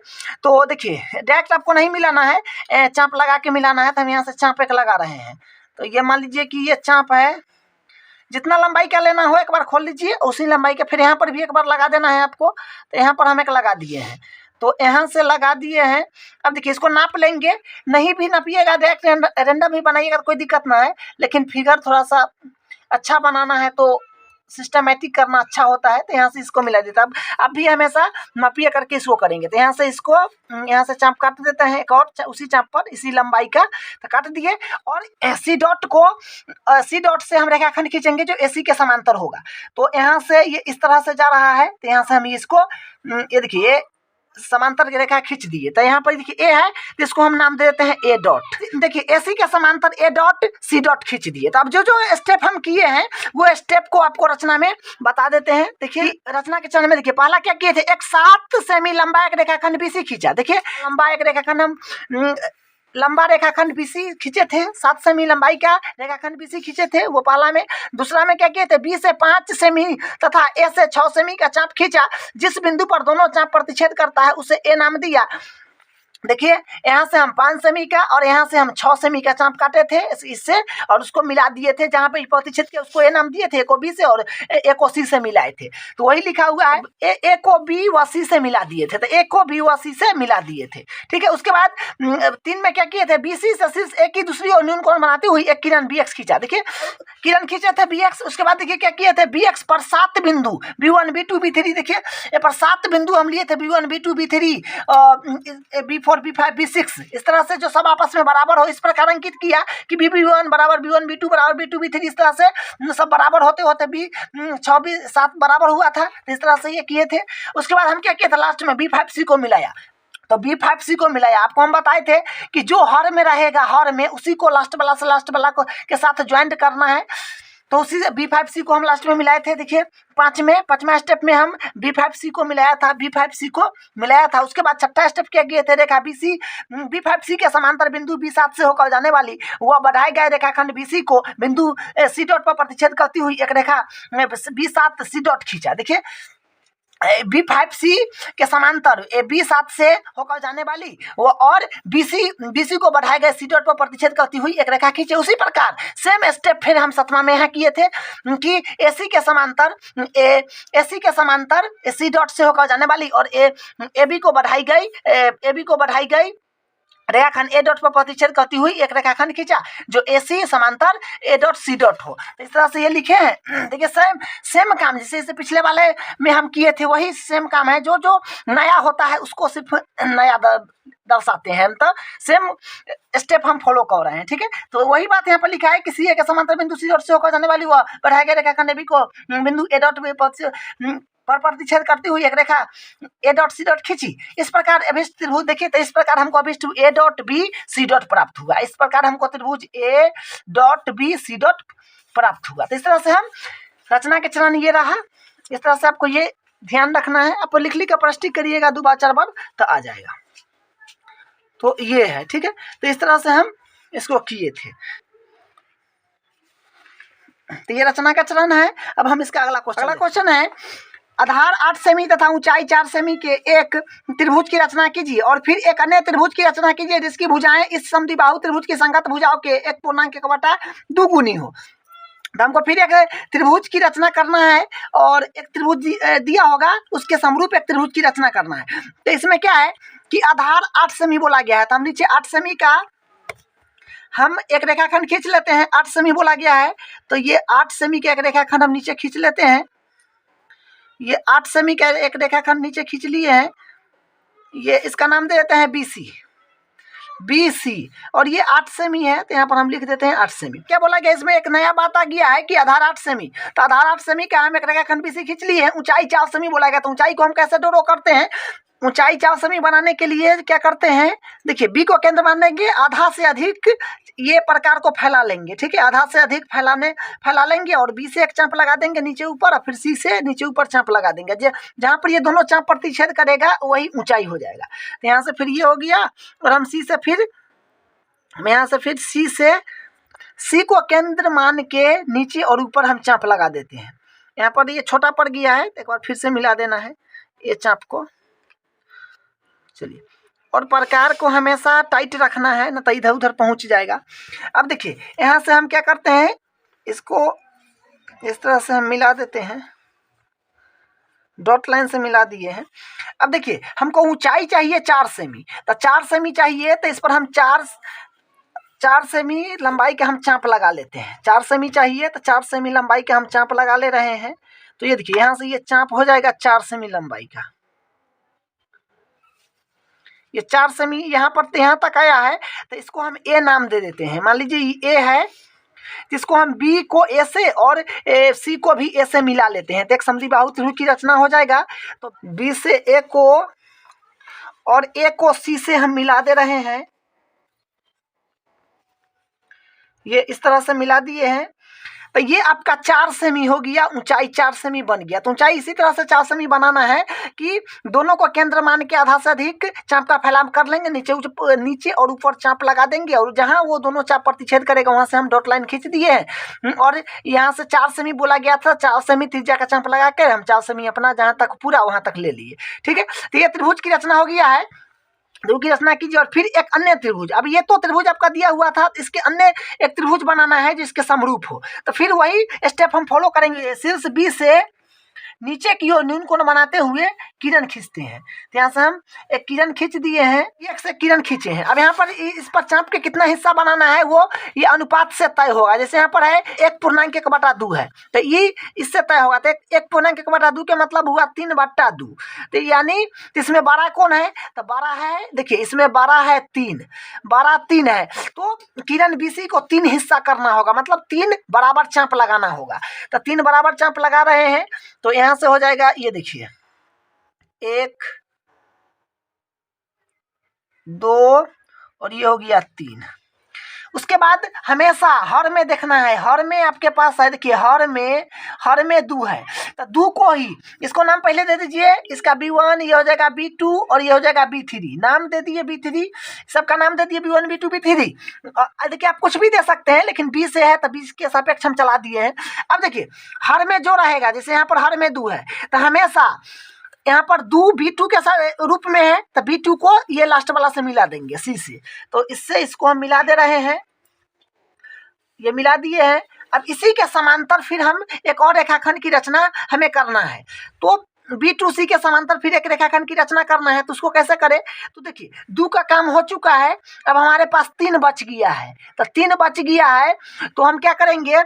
तो देखिए डायरेक्ट आपको नहीं मिलाना है, चाप लगा के मिलाना है। तो हम यहाँ से चाप एक लगा रहे हैं। तो ये मान लीजिए कि ये चाप है, जितना लंबाई का लेना हो एक बार खोल लीजिए, उसी लंबाई का फिर यहाँ पर भी एक बार लगा देना है आपको। तो यहाँ पर हम एक लगा दिए हैं, तो यहाँ से लगा दिए हैं। अब देखिए इसको नाप लेंगे, नहीं भी नापिएगा, डायरेक्ट रेंडम ही बनाइएगा, कोई दिक्कत ना है, लेकिन फिगर थोड़ा सा अच्छा बनाना है तो सिस्टमेटिक करना अच्छा होता है। तो यहाँ से इसको मिला देता है। अब भी हमेशा नापिए करके इसको करेंगे। तो यहाँ से इसको यहाँ से चाप काट देते हैं एक और उसी चाप पर, इसी लंबाई का, तो काट दिए। और C डॉट से हम रेखाखंड खींचेंगे जो AC के समांतर होगा। तो यहाँ से ये इस तरह से जा रहा है, तो यहाँ से हम इसको ये देखिए समांतर रेखा खींच दिए। तो यहाँ पर देखिए ए है, तो इसको हम नाम दे देते हैं ए डॉट। देखिए एसी के समांतर ए डॉट सी डॉट खींच दिए। तो अब जो जो स्टेप हम किए हैं वो स्टेप को आपको रचना में बता देते हैं। देखिए रचना के चरण में देखिए पहला क्या किए थे, एक 7 सेमी लंबा एक रेखाखंड बीसी खींचा। देखिए लंबा एक रेखाखंड हम लंबा रेखाखंड बीसी खींचे थे, 7 सेमी लंबाई का रेखाखंड बीसी खींचे थे, वो पहला में। दूसरा में क्या किए थे, बी से 5 सेमी तथा ए से 6 सेमी का चाप खींचा। जिस बिंदु पर दोनों चाप प्रतिच्छेद करता है उसे ए नाम दिया। देखिए यहाँ से हम 5 सेमी का और यहाँ से हम 6 सेमी का चाप काटे थे इससे, और उसको मिला दिए थे। जहाँ पे प्रतिच्छेद के उसको ए नाम दिए थे, ए को बी से और ए को सी से मिलाए थे। तो वही लिखा हुआ है, ए को बी व सी से मिला दिए थे। तो ए को बी व सी से मिला दिए थे। ठीक है, उसके बाद 3 में क्या किए थे, बी सी से सिर्फ ए की दूसरी और न्यून कोण बनाते हुए एक किरण बी एक्स खींचा। देखिए किरण खींचे थे बी एक्स। उसके बाद देखिए क्या किए थे, बी एक्स पर 7 बिंदु B1 B2 B3। देखिए ए पर 7 बिंदु हम लिए थे, B1 B2 B3 B4 B5 B6। इस तरह से जो सब आपस में बराबर हो इस प्रकार अंकित किया कि B1 बराबर B1 B2 बराबर B2 B3। इस तरह से सब बराबर होते होते B6 B7 बराबर हुआ था। इस तरह से ये किए थे। उसके बाद हम क्या किए थे, लास्ट में B5C को मिलाया। तो B5C को मिलाया। आपको हम बताए थे कि जो हर में रहेगा, हर में उसी को लास्ट वाला से लास्ट वाला को के साथ ज्वाइंट करना है। तो उसी से B5C को हम लास्ट में मिलाए थे। देखिए पांचवें स्टेप में हम B5C को मिलाया था, B5C को मिलाया था। उसके बाद छठा स्टेप क्या किए थे, रेखा B5C के समांतर बिंदु B7 से होकर जाने वाली वह बढ़ाए गए रेखाखंड BC को बिंदु C डॉट पर प्रतिच्छेद करती हुई एक रेखा B7 C डॉट खींचा। देखिए B5C के समांतर B7 से होकर जाने वाली वो और BC को बढ़ाए गए C डॉट पर प्रतिच्छेद करती हुई एक रेखा खींचे। उसी प्रकार सेम स्टेप फिर हम 7वां में यहाँ किए थे कि AC के समांतर C डॉट से होकर जाने वाली और AB को बढ़ाई गई रेखाखंड ए डॉट पर प्रतिच्छेद करती हुई एक रेखाखंड खींचा जो AC समांतर ए डॉट सी डॉट हो। तो इस तरह से ये लिखे हैं। देखिए सेम काम जैसे पिछले वाले में हम किए थे वही सेम काम है। जो जो नया होता है उसको सिर्फ नया दर्शाते हैं। तो सेम स्टेप हम फॉलो कर रहे हैं। ठीक है, तो वही बात यहाँ पर लिखा है कि सी ए के समांतर बिंदु सी डॉट से होकर जाने वाली वह बढ़ाए गए रेखाखंड ए बी को बिंदु ए डॉट पर प्रतिच्छेद करती हुई एक रेखा ए डॉट सी डॉट खींची। इस प्रकार अभिष्ट त्रिभुज देखिए, तो इस प्रकार हमको अभिष्ट A dot B C dot प्राप्त हुआ। इस प्रकार हमको त्रिभुज A dot B C dot प्राप्त हुआ। तो इस तरह से हम रचना के चरण ये रहा। इस तरह से आपको ये ध्यान रखना है। आप लिख कर प्रश्न करिएगा 2 बार 4 बार तो आ जाएगा। तो ये है, ठीक है। तो इस तरह से हम इसको किए थे। तो ये रचना का चरण है। अब हम इसका अगला क्वेश्चन है, आधार 8 सेमी तथा ऊंचाई 4 सेमी के एक त्रिभुज की रचना कीजिए और फिर एक अन्य त्रिभुज की रचना कीजिए जिसकी भुजाएं इस समद्विबाहु त्रिभुज की संगत भुजाओं के 1/2 गुनी हो। तो हमको फिर एक त्रिभुज की रचना करना है और एक त्रिभुज दिया होगा उसके समरूप एक त्रिभुज की रचना करना है। तो इसमें क्या है कि आधार 8 सेमी बोला गया है, तो हम नीचे 8 सेमी का हम एक रेखाखंड खींच लेते हैं। 8 सेमी बोला गया है तो ये 8 सेमी का एक रेखाखंड हम नीचे खींच लेते हैं। ये 8 सेमी का एक रेखाखंड नीचे खींच लिए हैं। ये इसका नाम दे देते हैं BC और ये 8 सेमी है तो यहाँ पर हम लिख देते हैं 8 सेमी। क्या बोला गया इसमें, एक नया बात आ गया है कि आधार 8 सेमी। तो आधार 8 सेमी का हम एक रेखाखंड BC खींच लिए हैं। ऊंचाई 4 सेमी बोला गया, तो ऊंचाई को हम कैसे ड्रॉ करते हैं। ऊंचाई 4 सेमी बनाने के लिए क्या करते हैं, देखिए B को केंद्र मान लेंगे, आधा से अधिक ये प्रकार को फैला लेंगे। ठीक है, आधा से अधिक फैला लेंगे और B से एक चाप लगा देंगे नीचे ऊपर और फिर C से नीचे ऊपर चाप लगा देंगे। जहाँ पर ये दोनों चाप प्रतिच्छेद करेगा वही ऊंचाई हो जाएगा। तो यहाँ से फिर ये हो गया और हम यहाँ से फिर C को केंद्र मान के नीचे और ऊपर हम चाप लगा देते हैं। यहाँ पर ये छोटा पड़ गया है, एक बार फिर से मिला देना है ये चाप को। चलिए, और प्रकार को हमेशा टाइट रखना है, न तो इधर उधर पहुंच जाएगा। अब देखिए यहाँ से हम क्या करते हैं, इसको इस तरह से हम मिला देते हैं, डॉट लाइन से मिला दिए हैं। अब देखिए हमको ऊंचाई चाहिए 4 सेमी, तो 4 सेमी चाहिए तो इस पर हम 4 सेमी लंबाई का हम चाप लगा लेते हैं। 4 सेमी चाहिए तो 4 सेमी लंबाई का हम चाप लगा ले रहे हैं। तो ये देखिए यहाँ से ये चाप हो जाएगा 4 सेमी लंबाई का। ये 4 सेमी यहाँ पर यहाँ तक आया है तो इसको हम ए नाम दे देते हैं। मान लीजिए ए है, जिसको हम B को A से और C को भी A से मिला लेते हैं तो एक समद्विबाहु त्रिभुज की रचना हो जाएगा। तो B से A को और ए को सी से हम मिला दे रहे हैं। ये इस तरह से मिला दिए हैं। तो ये आपका 4 सेमी हो गया, ऊंचाई 4 सेमी बन गया। तो ऊंचाई इसी तरह से 4 सेमी बनाना है कि दोनों को केंद्र मान के आधा से अधिक चाप का फैलाव कर लेंगे, नीचे और ऊपर चाप लगा देंगे, और जहां वो दोनों चाप प्रतिच्छेद करेगा वहां से हम डॉट लाइन खींच दिए हैं। और यहाँ से 4 सेमी बोला गया था, 4 सेमी त्रिज्या का चाप लगा कर हम 4 सेमी अपना जहां तक पूरा वहां तक ले लिए। ठीक है, तो ये त्रिभुज की रचना हो गया है। की रचना कीजिए। और फिर एक अन्य त्रिभुज, अब ये तो त्रिभुज आपका दिया हुआ था, इसके अन्य एक त्रिभुज बनाना है जिसके समरूप हो। तो फिर वही स्टेप हम फॉलो करेंगे। शीर्ष बी से नीचे की ओर न्यून कोण बनाते हुए किरण खींचते हैं। तो यहाँ से हम एक किरण खींच दिए हैं, एक से किरण खींचे हैं। अब यहाँ पर इस पर चाप के कितना हिस्सा बनाना है वो ये अनुपात से तय होगा। जैसे यहाँ पर है 1.1/2 है, तो ये इससे तय होगा। तो 1.1/2 के मतलब हुआ 3/2। तो यानी इसमें 12 कौन है, तो 12 है, देखिए इसमें 12 है, 12 3 है। तो किरण बीसी को 3 हिस्सा करना होगा, मतलब 3 बराबर चाप लगाना होगा। तो 3 बराबर चाप लगा रहे हैं। तो यहाँ से हो जाएगा, ये देखिए 1 2 और ये हो गया 3। उसके बाद हमेशा हर में देखना है। हर में आपके पास है, देखिए हर में 2 है, तो 2 को ही इसको नाम पहले दे दीजिए। इसका B1, ये हो जाएगा B2 और ये हो जाएगा B3। नाम दे दिए B3, सबका नाम दे दिए B1 B2 B3। देखिए आप कुछ भी दे सकते हैं, लेकिन B से है तो B के सापेक्ष हम चला दिए हैं। अब देखिए हर में जो रहेगा, जैसे यहाँ पर हर में 2 है, तो हमेशा यहाँ पर 2 B2 के रूप में है, तो B2 को ये लास्ट वाला से मिला देंगे C से। तो इससे इसको हम मिला दे रहे हैं, ये मिला दिए हैं। अब इसी के समांतर फिर हम एक और रेखाखंड की रचना हमें करना है। तो B2C के समांतर फिर एक रेखाखंड की रचना करना है। तो उसको कैसे करें, तो देखिए 2 का काम हो चुका है, अब हमारे पास 3 बच गया है। तो 3 बच गया है तो हम क्या करेंगे,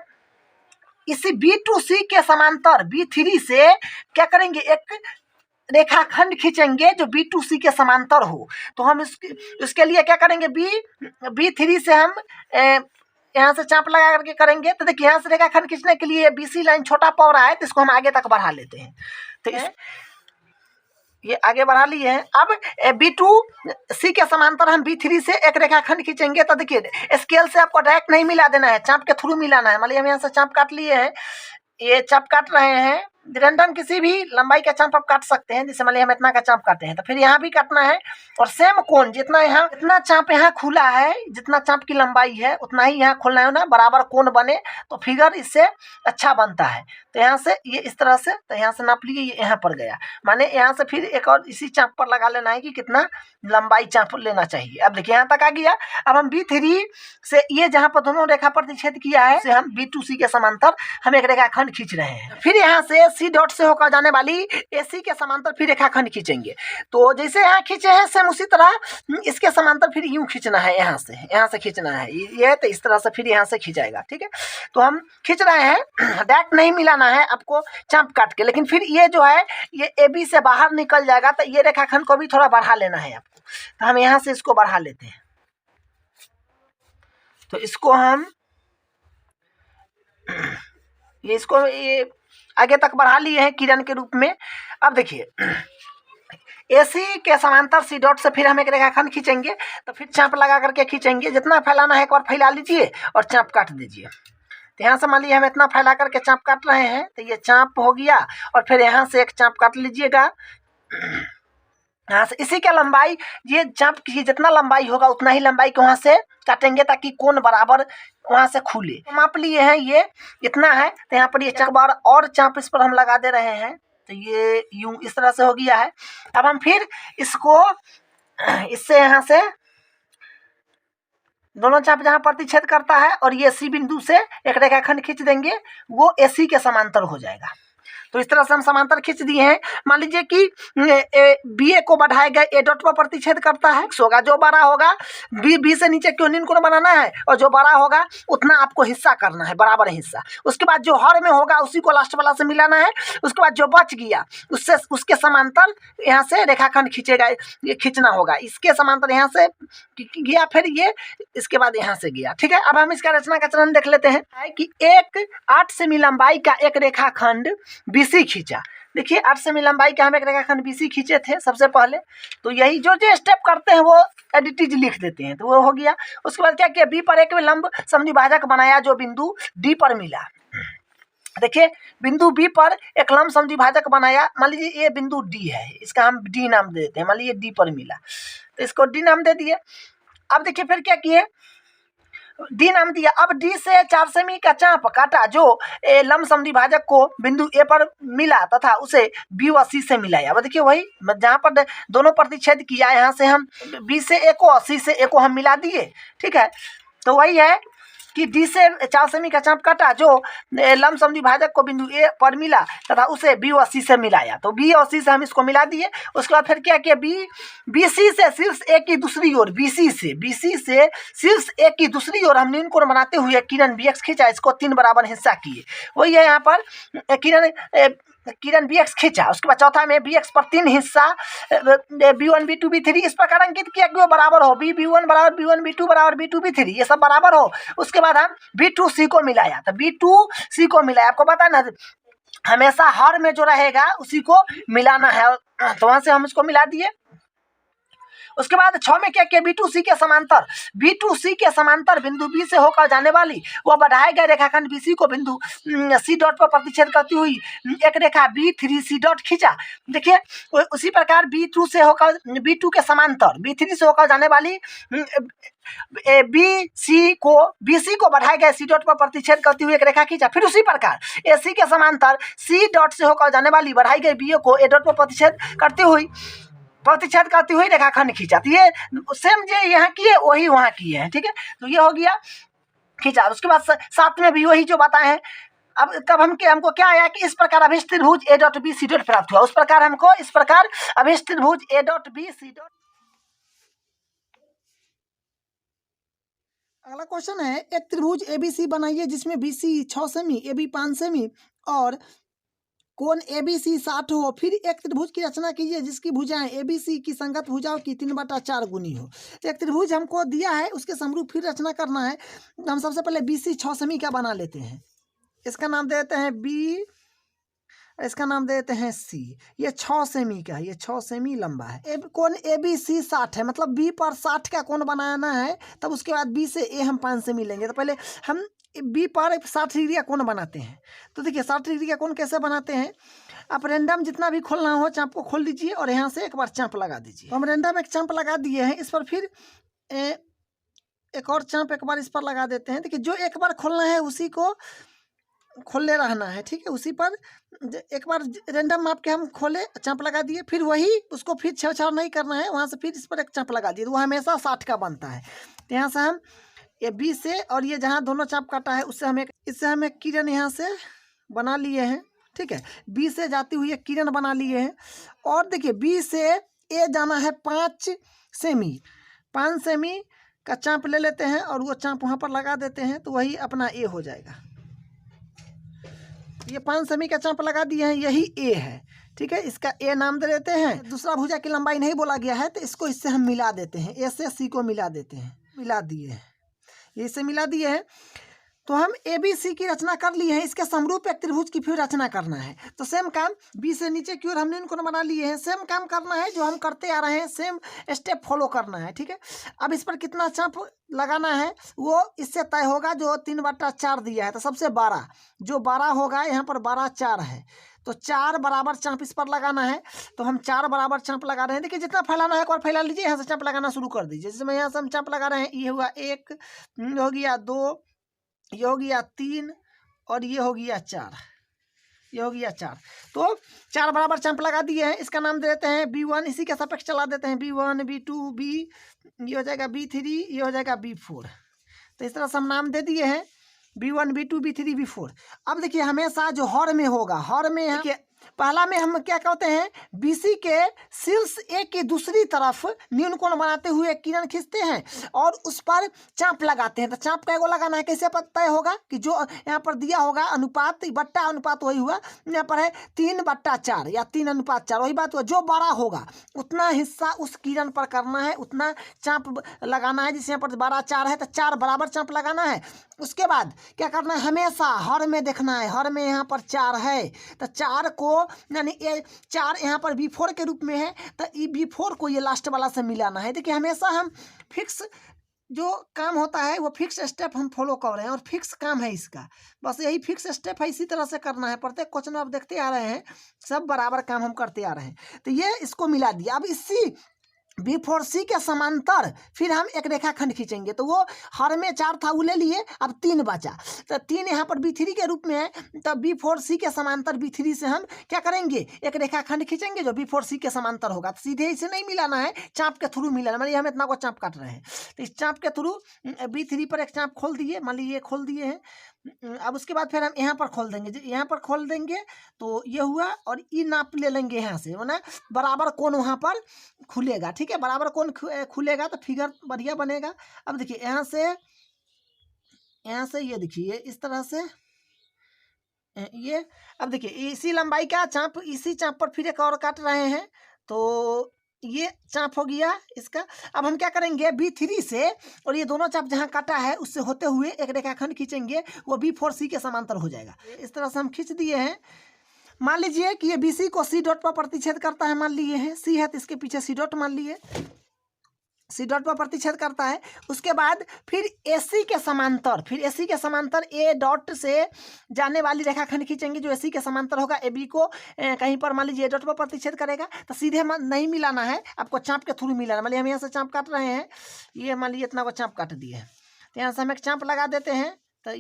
इसी B2C के समांतर B3 से क्या करेंगे, एक रेखाखंड खींचेंगे जो B2C के समांतर हो। तो हम इसके लिए क्या करेंगे, B3 से हम यहाँ से चाप लगा करके करेंगे। तो देखिए यहाँ से रेखाखंड खींचने के लिए BC लाइन छोटा पड़ रहा है, तो इसको हम आगे तक बढ़ा लेते हैं। तो ये आगे बढ़ा लिए हैं। अब B2C के समांतर हम B3 से एक रेखाखंड खींचेंगे। तो देखिए स्केल से आपको डायरेक्ट नहीं मिला देना है, चाप के थ्रू मिलाना है। मान लीजिए हम यहाँ से चाप काट लिए हैं, ये चाप काट रहे हैं, रैंडम किसी भी लंबाई का चाप आप काट सकते हैं। जैसे मान लीजिए हम इतना का चाप काटे हैं, तो फिर यहाँ भी काटना है। और सेम कोण जितना यहाँ, इतना चाप यहाँ खुला है, जितना चाप की लंबाई है उतना ही यहाँ खोलना है ना, बराबर कोण बने तो फिगर इससे अच्छा बनता है। तो यहाँ से ये इस तरह से, तो यहाँ से नाप लिए, ये यहाँ पर गया, माने यहाँ से फिर एक और इसी चाप पर लगा लेना है कि कितना लंबाई चाप लेना चाहिए। अब देखिए यहाँ तक आ गया। अब हम B3 से ये जहाँ पर दोनों रेखा प्रतिच्छेद किया है, से हम B2C के समांतर हम एक रेखाखंड खींच रहे हैं। फिर यहाँ से C डॉट से होकर जाने वाली AC के समांतर फिर रेखाखंड खींचेंगे। तो जैसे यहाँ खींचे हैं सेम उसी तरह इसके समांतर फिर यूं खींचना है, यहाँ से खींचना है ये, तो इस तरह से फिर यहाँ से खींचाएगा। ठीक है, तो हम खींच रहे हैं, डायरेक्ट नहीं मिलाना है आपको चाप काट के। लेकिन फिर ये जो है ये AB से बाहर निकल जाएगा, तो ये रेखाखंड को भी थोड़ा बढ़ा लेना है आपको। तो हम यहाँ से इसको बढ़ा लेते हैं। तो इसको हम ये आगे तक बढ़ा लिए हैं किरण के रूप में। अब देखिए AC के समांतर C डॉट से फिर हम एक रेखाखंड खींचेंगे। तो फिर चाप लगा करके खींचेंगे, जितना फैलाना है एक बार फैला लीजिए और चाप काट दीजिए। तो यहाँ से मान लीजिए हम इतना फैला करके चाप काट रहे हैं, तो ये चाप हो गया। और फिर यहाँ से एक चाप काट लीजिएगा, यहाँ से इसी का लंबाई, ये चाप की जितना लंबाई होगा उतना ही लंबाई को वहाँ से काटेंगे ताकि कोण बराबर वहाँ से खुले। तो माप लिए हैं ये इतना है, तो यहाँ पर ये चाप बार और चाप इस पर हम लगा दे रहे हैं। तो ये यूं इस तरह से हो गया है। अब हम फिर इसको इससे यहाँ से दोनों चाप जहाँ प्रतिच्छेद करता है और ये C बिंदु से एक रेखाखंड खींच देंगे, वो AC के समांतर हो जाएगा। तो इस तरह से हम समांतर खींच दिए हैं। मान लीजिए कि BA को बढ़ाएगा A डॉट पर प्रतिच्छेद करता है, होगा जो बड़ा होगा B से नीचे क्यों नीन कोण बनाना है, और जो बड़ा होगा उतना आपको हिस्सा करना है, बराबर हिस्सा। उसके बाद जो हर में होगा उसी को लास्ट वाला से मिलाना है। उसके बाद जो बच गया उससे उसके समांतर यहाँ से रेखाखंड खींचेगा, ये खींचना होगा। इसके समांतर यहाँ से गया, फिर ये इसके बाद यहाँ से गया। ठीक है, अब हम इसका रचना का चरण देख लेते हैं कि एक 8 सेमी लंबाई का एक रेखाखंड BC खींचा। देखिए 8 सेमी लंबाई का हम एक रेखाखंड BC खींचे थे सबसे पहले। तो यही जो स्टेप करते हैं वो एडिटिज लिख देते हैं, तो वो हो गया। उसके बाद क्या किया, B पर एक लंब समद्विभाजक बनाया जो बिंदु D पर मिला। देखिए बिंदु B पर एक लंब समद्विभाजक बनाया, मान लीजिए ये बिंदु D है, इसका हम D नाम दे देते हैं, मान लीजिए D पर मिला तो इसको D नाम दे दिए। अब देखिए फिर क्या किए, D नाम दिया। अब D से 4 सेमी का चाप काटा जो लंब समद्विभाजक को बिंदु A पर मिला तथा उसे B व C से मिलाया। अब देखिए वही जहाँ पर दोनों प्रतिच्छेद किया, यहाँ से हम B से A को और C से A को हम मिला दिए, ठीक है। तो वही है कि D से 4 सेमी का चाप काटा जो लंब समद्विभाजक को बिंदु A पर मिला तथा उसे B और C से मिलाया। तो B और C से हम इसको मिला दिए। उसके बाद फिर क्या किया, BC से शीर्ष A की दूसरी ओर, BC से शीर्ष A की दूसरी ओर हम न्यून कोण बनाते हुए किरण BX खींचा, इसको 3 बराबर हिस्सा किए। वही है यहाँ पर किरण BX खींचा। उसके बाद चौथा में BX पर 3 हिस्सा B1 B2 B3 इस प्रकार अंकित किया कि वो बराबर हो, B1 बराबर B1 B2 बराबर B2 B3 ये सब बराबर हो। उसके बाद हम B2C को मिलाया, तो B2C को मिलाया। आपको पता ना हमेशा हर में जो रहेगा उसी को मिलाना है, तो वहां से हम इसको मिला दिए। उसके बाद 6 में क्या किया, B2C के समांतर बिंदु B से होकर जाने वाली वह बढ़ाए गए रेखाखंड BC को बिंदु C डॉट पर प्रतिच्छेद करती हुई एक रेखा B3C डॉट खींचा। देखिए उसी प्रकार B2 से होकर B2 के समांतर B3 से होकर जाने वाली BC को बढ़ाए गए C डॉट पर प्रतिच्छेद करती हुई एक रेखा खींचा। फिर उसी प्रकार AC के समांतर C डॉट से होकर जाने वाली बढ़ाई गई BA को A डॉट पर प्रतिच्छेद करती हुई रेखाखंड खींचा। तो ये सेम जो यहाँ किए वही वहाँ किए हैं, ठीक है। तो ये हो गया खींचा। उसके बाद 7 में भी वही जो बताए हैं। अब कब हमको क्या आया कि इस प्रकार अभिष्ट त्रिभुज A dot B C dot प्राप्त हुआ। उस प्रकार हमको इस प्रकार अभिष्ट त्रिभुज A dot B C dot. अगला क्वेश्चन है, एक त्रिभुज ABC बनाइए जिसमें BC 6 सेमी AB 5 सेमी और कोण ABC 60 हो। फिर एक त्रिभुज की रचना कीजिए जिसकी भुजाएं ABC की संगत भुजाओं की 3/4 गुनी हो। तो एक त्रिभुज हमको दिया है, उसके समरूप फिर रचना करना है। तो हम सबसे पहले BC 6 सेमी का बना लेते हैं, इसका नाम दे देते हैं B, इसका नाम दे देते हैं C। ये 6 सेमी का है, ये 6 सेमी लंबा है। कोण ABC 60 है, मतलब B पर 60 का कोण बनाना है। तब उसके बाद B से A हम 5 सेमी लेंगे। तो पहले हम B पर 60 डिग्री का कोण बनाते हैं। तो देखिए 60 डिग्री का कोण कैसे बनाते हैं, आप रेंडम जितना भी खोलना हो चाप को खोल दीजिए और यहाँ से एक बार चाप लगा दीजिए। तो हम रेंडम एक चाप लगा दिए हैं, इस पर फिर एक और चाप एक बार इस पर लगा देते हैं। देखिए जो एक बार खोलना है उसी को खोले रहना है, ठीक है। उसी पर एक बार रेंडम माप के हम खोले, चाप लगा दिए, फिर वही उसको फिर छेड़छाड़ नहीं करना है, वहाँ से फिर इस पर एक चाप लगा दिए, तो वो हमेशा 60 का बनता है। तो यहाँ से हम ये B से और ये जहाँ दोनों चाप काटा है उससे हम एक किरण यहाँ से बना लिए हैं, ठीक है। B से जाती हुई एक किरण बना लिए हैं। और देखिए B से A जाना है 5 सेमी, 5 सेमी का चाप ले लेते हैं और वो चाप वहाँ पर लगा देते हैं, तो वही अपना A हो जाएगा। ये 5 सेमी का चाप लगा दिए हैं, यही A है, ठीक है। इसका A नाम दे देते हैं। दूसरा भुजा की लंबाई नहीं बोला गया है तो इसको इससे हम मिला देते हैं, A से C को मिला देते हैं, मिला दिए हैं, इसे मिला दिए हैं। तो हम ABC की रचना कर लिए हैं, इसके समरूप एक त्रिभुज की फिर रचना करना है। तो सेम काम B से नीचे की ओर हमने इनको बना लिए हैं, सेम काम करना है जो हम करते आ रहे हैं, सेम स्टेप फॉलो करना है, ठीक है। अब इस पर कितना चाप लगाना है वो इससे तय होगा, जो 3/4 दिया है। तो सबसे 12 जो 12 होगा, यहाँ पर 12 4 है, तो 4 बराबर चाप इस पर लगाना है। तो हम 4 बराबर चाप लगा रहे हैं। देखिए जितना फैलाना है एक बार फैला लीजिए, यहाँ से चाप लगाना शुरू कर दीजिए। जैसे मैं यहाँ से हम चाप लगा रहे हैं, ये हुआ 1, हो गया 2, ये हो गया 3 और ये हो गया 4, ये हो गया 4। तो 4 बराबर चाप लगा दिए हैं। इसका नाम दे देते हैं B1, इसी के सापेक्ष चला देते हैं, B1 B2 B, ये हो जाएगा B3, ये हो जाएगा B4। तो इस तरह से हम नाम दे दिए हैं B1 B2 B3 B4। अब देखिए हमेशा जो हर में होगा, हर में देखिए पहला में हम क्या कहते हैं, BC के शीर्ष A की दूसरी तरफ न्यून कोण बनाते हुए किरण खींचते हैं और उस पर चाप लगाते हैं। तो चाप कैगो लगाना है, कैसे तय होगा कि जो यहाँ पर दिया होगा अनुपात, बट्टा अनुपात वही हुआ, यहाँ पर है 3/4 या 3:4, वही बात हुआ। जो बड़ा होगा उतना हिस्सा उस किरण पर करना है, उतना चाप लगाना है। जिस यहाँ पर 12 4 है तो 4 बराबर चाप लगाना है। उसके बाद क्या करना है, हमेशा हर में देखना है, हर में यहाँ पर 4 है तो 4 को यानी ये 4 यहाँ पर B4 के रूप में है तो ये B4 को ये लास्ट वाला से मिलाना है। देखिए हमेशा हम फिक्स जो काम होता है वो फिक्स स्टेप हम फॉलो कर रहे हैं और फिक्स काम है इसका, बस यही फिक्स स्टेप है, इसी तरह से करना है। प्रत्येक क्वेश्चन आप देखते आ रहे हैं, सब बराबर काम हम करते आ रहे हैं। तो ये इसको मिला दिया। अब इसी B4C के समांतर फिर हम एक रेखाखंड खींचेंगे तो वो हर में 4 था वो ले लिए, अब 3 बचा तो 3 यहाँ पर B3 के रूप में है तो B4C के समांतर B3 से हम क्या करेंगे, एक रेखाखंड खींचेंगे जो B4C के समांतर होगा। तो सीधे इसे नहीं मिलाना है, चाप के थ्रू मिलाना। मान लीजिए हम इतना को चाप काट रहे हैं तो इस चाप के थ्रू B3 पर एक चाप खोल दिए, मान लीजिए खोल दिए हैं। अब उसके बाद फिर हम यहाँ पर खोल देंगे, यहाँ पर खोल देंगे तो ये हुआ और ये नाप ले लेंगे यहाँ से, ना बराबर कोण वहाँ पर खुलेगा। ठीक है, बराबर कोण खुलेगा तो फिगर बढ़िया बनेगा। अब देखिए यहाँ से ये देखिए इस तरह से ये, अब देखिए इसी लंबाई का चाप, इसी चाप पर फिर एक और काट रहे हैं तो ये चाप हो गया इसका। अब हम क्या करेंगे, B3 से और ये दोनों चाप जहाँ काटा है उससे होते हुए एक रेखाखंड खींचेंगे, वो B4C के समांतर हो जाएगा। इस तरह से हम खींच दिए हैं। मान लीजिए कि ये BC को C डॉट पर प्रतिच्छेद करता है, मान लिए हैं C है तो इसके पीछे C डॉट मान लिए, C डॉट पर प्रतिच्छेद करता है। उसके बाद फिर AC के समांतर, फिर AC के समांतर A डॉट से जाने वाली रेखाखंड खींचेंगे जो AC के समांतर होगा। AB को कहीं पर मान लीजिए A डॉट पर प्रतिच्छेद करेगा तो सीधे नहीं मिलाना है, आपको चाप के थ्रू मिलाना। मान लीजिए हम यहाँ से चाप काट रहे हैं, ये मान लीजिए इतना को चाप काट दिए हैं तो यहाँ से हम एक चाप लगा देते हैं तो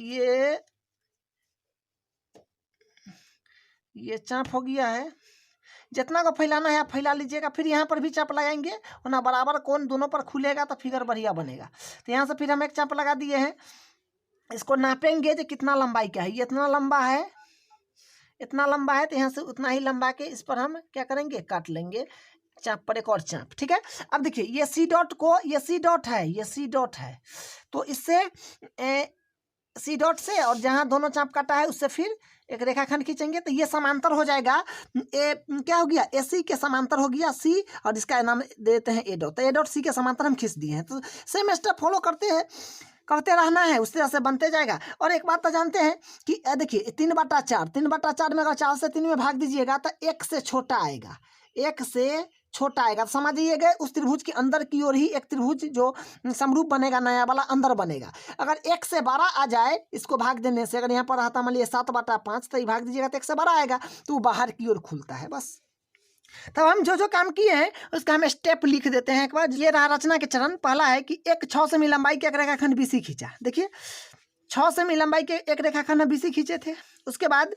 ये चाप हो गया है। जितना को फैलाना है आप फैला लीजिएगा। फिर यहाँ पर भी चाप लगाएंगे, वरना बराबर कोण दोनों पर खुलेगा तो फिगर बढ़िया बनेगा। तो यहाँ से फिर हम एक चाप लगा दिए हैं, इसको नापेंगे जो कितना लंबाई का है। ये इतना लंबा है, इतना लंबा है तो यहाँ से उतना ही लंबा के इस पर हम क्या करेंगे, काट लेंगे चाप पर एक और चाप। ठीक है, अब देखिए ये C डॉट को, ये C डॉट है, ये C डॉट है तो इससे C डॉट से और जहाँ दोनों चाप काटा है उससे फिर एक रेखाखंड खींचेंगे तो ये समांतर हो जाएगा। क्या हो गया, AC के समांतर हो गया C और इसका नाम देते हैं A डॉट। तो A डॉट C के समांतर हम खींच दिए हैं। तो सेम स्टेप फॉलो करते रहना है, उस तरह से बनते जाएगा। और एक बात तो जानते हैं कि देखिए 3/4 में अगर 4 से 3 में भाग दीजिएगा तो 1 से छोटा आएगा, 1 से छोटा आएगा। तो समझिएगा उस त्रिभुज के अंदर की ओर ही एक त्रिभुज जो समरूप बनेगा, नया वाला अंदर बनेगा। अगर 1 से बड़ा आ जाए इसको भाग देने से, अगर यहाँ पर आता मान लीजिए 7/5 तो ये भाग दीजिएगा तो 1 से बड़ा आएगा तो वो बाहर की ओर खुलता है। बस तब हम जो काम किए हैं उसका हम स्टेप लिख देते हैं एक बार। ये रहा रचना के चरण। पहला है कि एक 6 सेमी लंबाई के एक रेखाखंड BC खींचा। देखिए 6 सेमी लंबाई के एक रेखाखंड BC खींचे थे। उसके बाद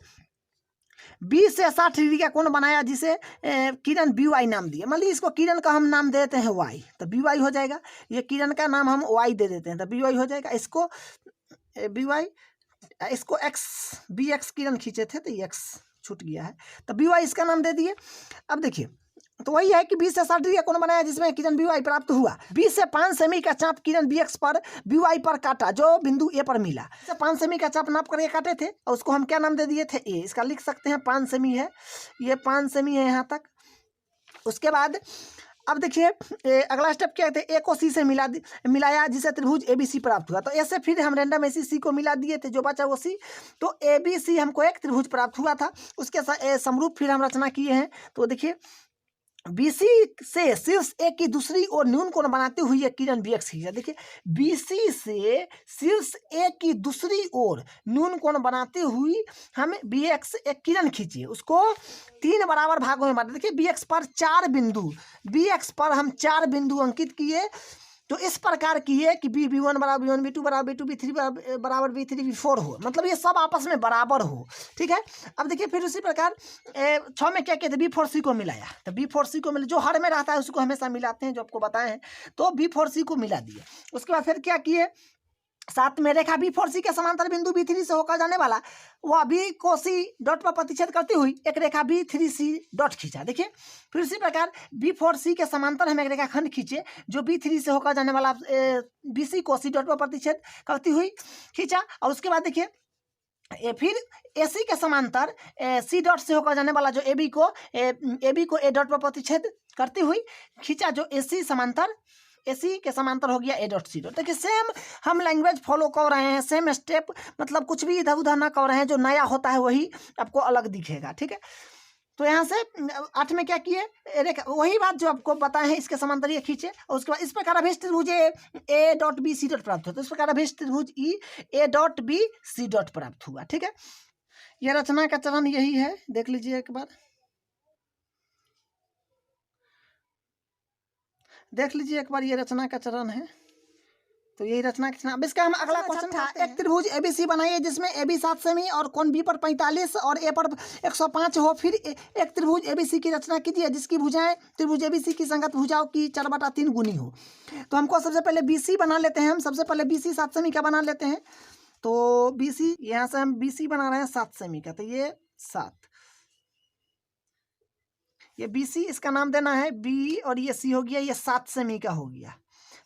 20 से 60 डिग्री का कोण बनाया जिसे किरण BY नाम दिया। मान लीजिए इसको किरण का हम नाम दे देते हैं Y, तो BY हो जाएगा। ये किरण का नाम हम Y दे देते हैं तो BY हो जाएगा। इसको BY, इसको BX किरण खींचे थे तो ये X छूट गया है तो BY इसका नाम दे दिए। अब देखिए तो वही है कि 20 से 60 डिग्री का कोण बनाया जिसमें किरण BY प्राप्त हुआ। 20 से 5 सेमी का चाप किरण BX पर BY पर काटा जो बिंदु A पर मिला। 5 सेमी का चाप नाप करके काटे थे और उसको हम क्या नाम दे दिए थे, A। इसका लिख सकते हैं 5 सेमी है, ये 5 सेमी है यहाँ तक। उसके बाद अब देखिए अगला स्टेप क्या है, A को C से मिलाया जिसे त्रिभुज ABC प्राप्त हुआ। तो ऐसे फिर हम रैंडम ऐसे C को मिला दिए थे, जो बचा वो C। तो ABC हमको एक त्रिभुज प्राप्त हुआ था, उसके समरूप फिर हम रचना किए हैं। तो देखिए BC से शीर्ष A की दूसरी ओर न्यून कोण बनाते हुए एक किरण BX खींचा। देखिए BC से शीर्ष A की दूसरी ओर न्यून कोण बनाते हुए हम BX एक किरण खींची, उसको 3 बराबर भागों में बांटे। देखिए BX पर 4 बिंदु, BX पर हम 4 बिंदु अंकित किए। तो इस प्रकार किए कि B1 बराबर B1, B2 बराबर B2, B3 बराबर B3, B4 हो, मतलब ये सब आपस में बराबर हो। ठीक है, अब देखिए फिर उसी प्रकार 6 में क्या किया था, B4C को मिलाया। तो B4C को मिला, जो हर में रहता है उसको हमेशा मिलाते हैं, जो आपको बताए हैं। तो B4C को मिला दिए। उसके बाद फिर क्या किए, 7 में रेखा B4C के समांतर बिंदु B3 से होकर जाने वाला वह B को C डॉट पर प्रतिच्छेद करती हुई एक रेखा B3C डॉट खींचा। देखिए फिर उसी प्रकार B4C के समांतर हम एक रेखा खंड खींचे जो B3 से होकर जाने वाला BC को C डॉट पर प्रतिच्छेद करती हुई खींचा। और उसके बाद देखिए फिर AC के समांतर C डॉट से होकर जाने वाला जो AB को A डॉट पर प्रतिच्छेद करती हुई खींचा, जो AC समांतर AC के समांतर हो गया A डॉट C डॉट। देखिए सेम हम लैंग्वेज फॉलो कर रहे हैं, सेम स्टेप, मतलब कुछ भी इधर उधर ना कर रहे हैं, जो नया होता है वही आपको अलग दिखेगा, ठीक है। तो यहाँ से 8 में क्या किए, वही बात जो आपको बताए हैं, इसके समांतर ये खींचे और उसके बाद इस प्रकार अभिष्ट त्रिभुज A dot B C dot प्राप्त होता है। तो इस प्रकार अभिष्ट त्रिभुज A dot B C dot प्राप्त हुआ, ठीक है। यह रचना का चरण यही है, देख लीजिए एक बार, देख लीजिए एक बार, ये रचना का चरण है। तो यही रचना का, अब इसका हम अगला क्वेश्चन था, एक त्रिभुज ABC बनाइए जिसमें AB 7 सेमी और कोण B पर 45 और A पर 105 हो। फिर एक त्रिभुज ABC की रचना कीजिए जिसकी भुजाएं त्रिभुज ABC की संगत भुजाओं की 4/3 गुनी हो। तो हमको सबसे पहले BC बना लेते हैं, हम सबसे पहले BC 7 सेमी का बना लेते हैं। तो BC यहाँ से हम BC बना रहे हैं 7 सेमी का, तो ये 7, ये BC इसका नाम देना है B और ये C हो गया, ये 7 सेमी का हो गया,